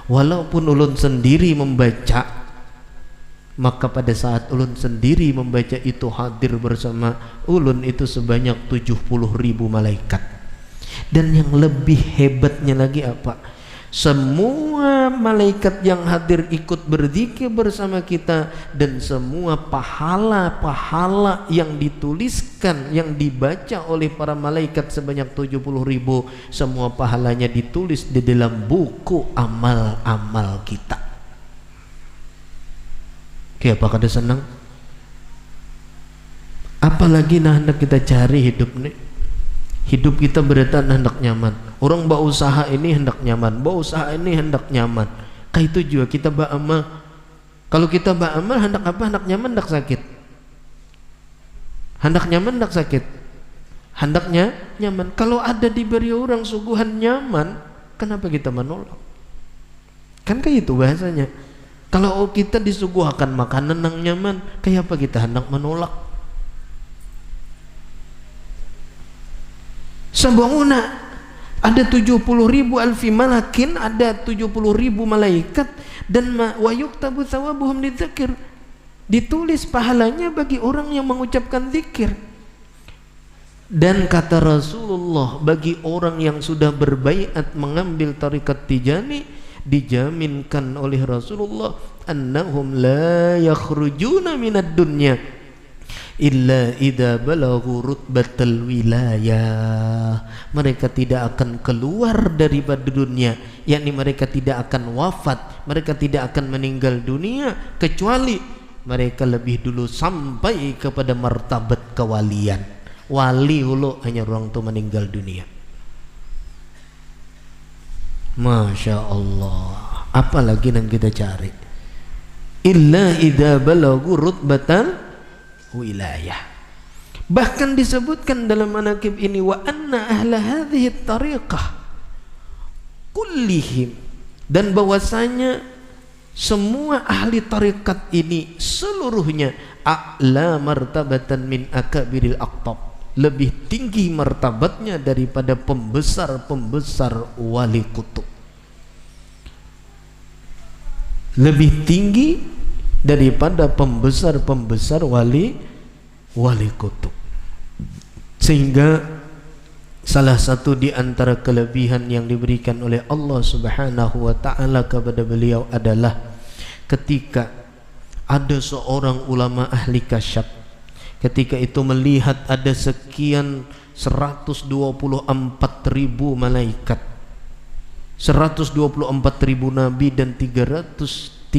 Walaupun ulun sendiri membaca, maka pada saat ulun sendiri membaca itu hadir bersama ulun itu sebanyak 70.000 malaikat. Dan yang lebih hebatnya lagi apa? Semua malaikat yang hadir ikut berzikir bersama kita, dan semua pahala-pahala yang dituliskan, yang dibaca oleh para malaikat sebanyak 70.000, semua pahalanya ditulis di dalam buku amal-amal kita. Oke, apakah ada senang? Apalagi nah hendak kita cari hidup nih. Hidup kita beratan hendak nyaman. Orang bau usaha ini hendak nyaman, bau usaha ini hendak nyaman. Kayak itu juga kita ba'amal. Kalau kita ba'amal hendak apa? Hendak nyaman, hendak sakit. Hendak nyaman, hendak sakit. Hendaknya nyaman. Kalau ada diberi orang suguhan nyaman, kenapa kita menolak? Kan kayak itu bahasanya. Kalau kita disuguhkan makanan yang nyaman, kayak apa kita hendak menolak? Sab'una, ada 70.000 alfi malakin, ada 70.000 malaikat, dan wa yuktabu thawabuhum lidzakir, ditulis pahalanya bagi orang yang mengucapkan zikir. Dan kata Rasulullah, bagi orang yang sudah berbaiat mengambil tarikat Tijani, dijaminkan oleh Rasulullah annahum la yakhrujuna minad dunya illa idza balaghu rutbatal wilayah. Mereka tidak akan keluar daripada dunia, yakni mereka tidak akan wafat, mereka tidak akan meninggal dunia kecuali mereka lebih dulu sampai kepada martabat kewalian. Wali hulu hanya orang tua meninggal dunia. Masya Allah. Apalagi yang kita cari? Illa idza balagu rutbatan wilayah. Bahkan disebutkan dalam manaqib ini, wa anna ahla hadhihi tariqah kullihim, dan bahwasanya semua ahli tarikat ini seluruhnya a'la martabatan min akabiril aqtab, lebih tinggi martabatnya daripada pembesar-pembesar wali kutub, lebih tinggi daripada pembesar-pembesar wali kutub. Sehingga salah satu di antara kelebihan yang diberikan oleh Allah Subhanahu wa taala kepada beliau adalah ketika ada seorang ulama ahli kasyaf, ketika itu melihat ada sekian 124.000 malaikat, 124.000 nabi dan 313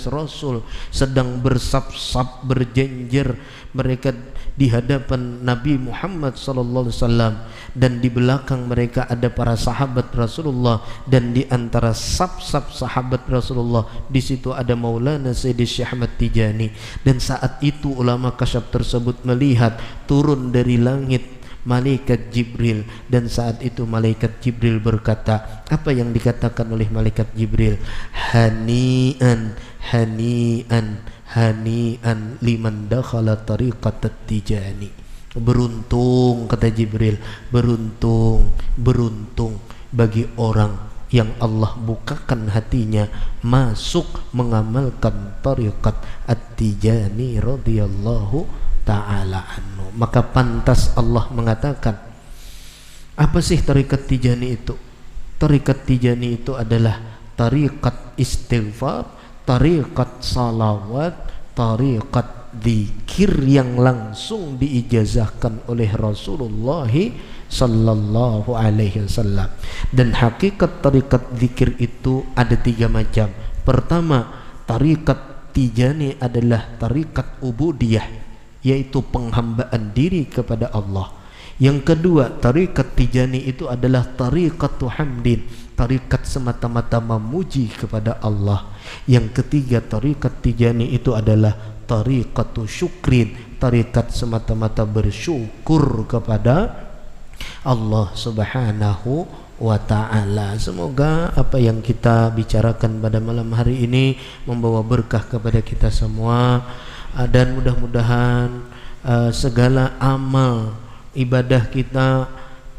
rasul sedang bersaf-saf berjenjer mereka di hadapan Nabi Muhammad sallallahu alaihi wasallam, dan di belakang mereka ada para sahabat Rasulullah, dan di antara saf-saf sahabat Rasulullah di situ ada Maulana Sayyidi Syekh Ahmad Tijani. Dan saat itu ulama kasyaf tersebut melihat turun dari langit malaikat Jibril, dan saat itu malaikat Jibril berkata, apa yang dikatakan oleh malaikat Jibril? Hani'an, hani'an, hani'an liman dakhala tariqat at-Tijani. Beruntung, kata Jibril, beruntung, beruntung bagi orang yang Allah bukakan hatinya masuk mengamalkan tariqat at-Tijani radhiyallahu ta'ala anhu. Maka pantas Allah mengatakan, apa sih tariqat Tijani itu? Tariqat Tijani itu adalah tariqat istighfar, tariqat salawat, tariqat zikir yang langsung diijazahkan oleh Rasulullah sallallahu alaihi wasallam. Dan hakikat tariqat zikir itu ada 3 macam. Pertama, tariqat Tijani adalah tariqat ubudiyah, yaitu penghambaan diri kepada Allah. Yang kedua, tariqat Tijani itu adalah tariqatu hamdin, tariqat semata-mata memuji kepada Allah. Yang ketiga, tariqat Tijani itu adalah tariqatu syukrin, tariqat semata-mata bersyukur kepada Allah Subhanahu wa ta'ala. Semoga apa yang kita bicarakan pada malam hari ini membawa berkah kepada kita semua, dan mudah-mudahan segala amal ibadah kita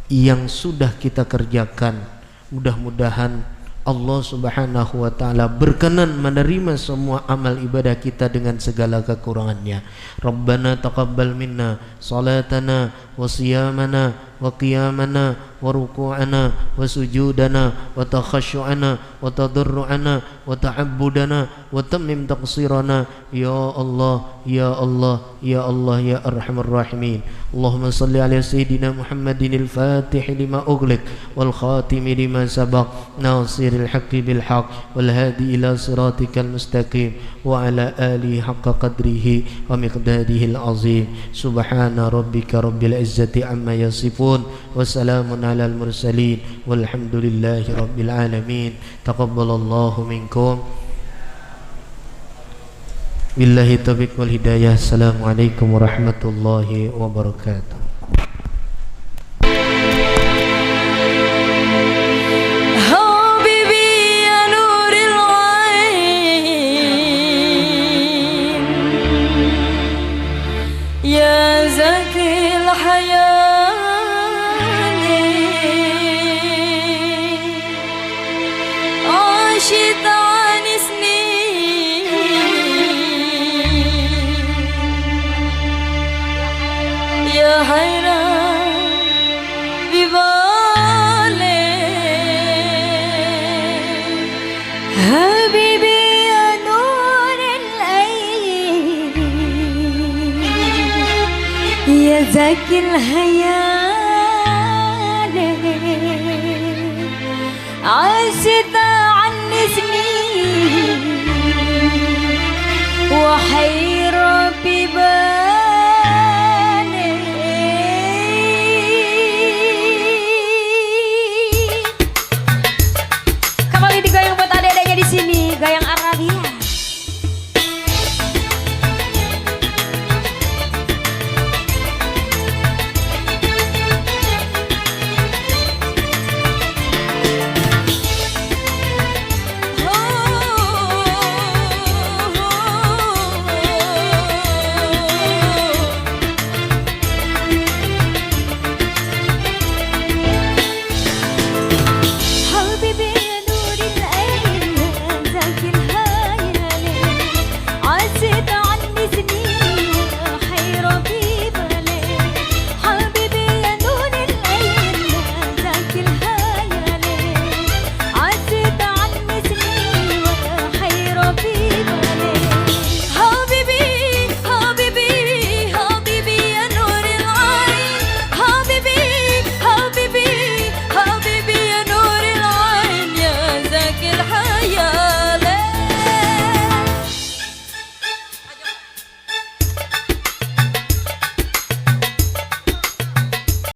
yang sudah kita kerjakan, mudah-mudahan Allah Subhanahu wa ta'ala berkenan menerima semua amal ibadah kita dengan segala kekurangannya. Rabbana taqabbal minna salatana wa siyamana wa qiyamana wa ruku'ana wa sujudana wa takhashu'ana wa tadarru'ana wa ta'abbudana wa tammim taqsirana ya Allah ya Allah ya Allah ya arhamar rahimin. Allahumma salli ala sayyidina Muhammadin al-fatih lima ughliq wal khatimi lima sabaq nasiril haqqi bil haqq wal hadi ila siratikal mustaqim wa ala alihi haqqa qadrihi wa miqdarihi al-azim. Subhana rabbika rabbil izzati amma yasifun wa salamun ala al-mursalin walhamdulillahi rabbil alamin. Taqabbalallahu minkum. Billahi taufiq wal hidayah. Assalamualaikum warahmatullahi wabarakatuh. زكي الهيال عشت عني سنين وحي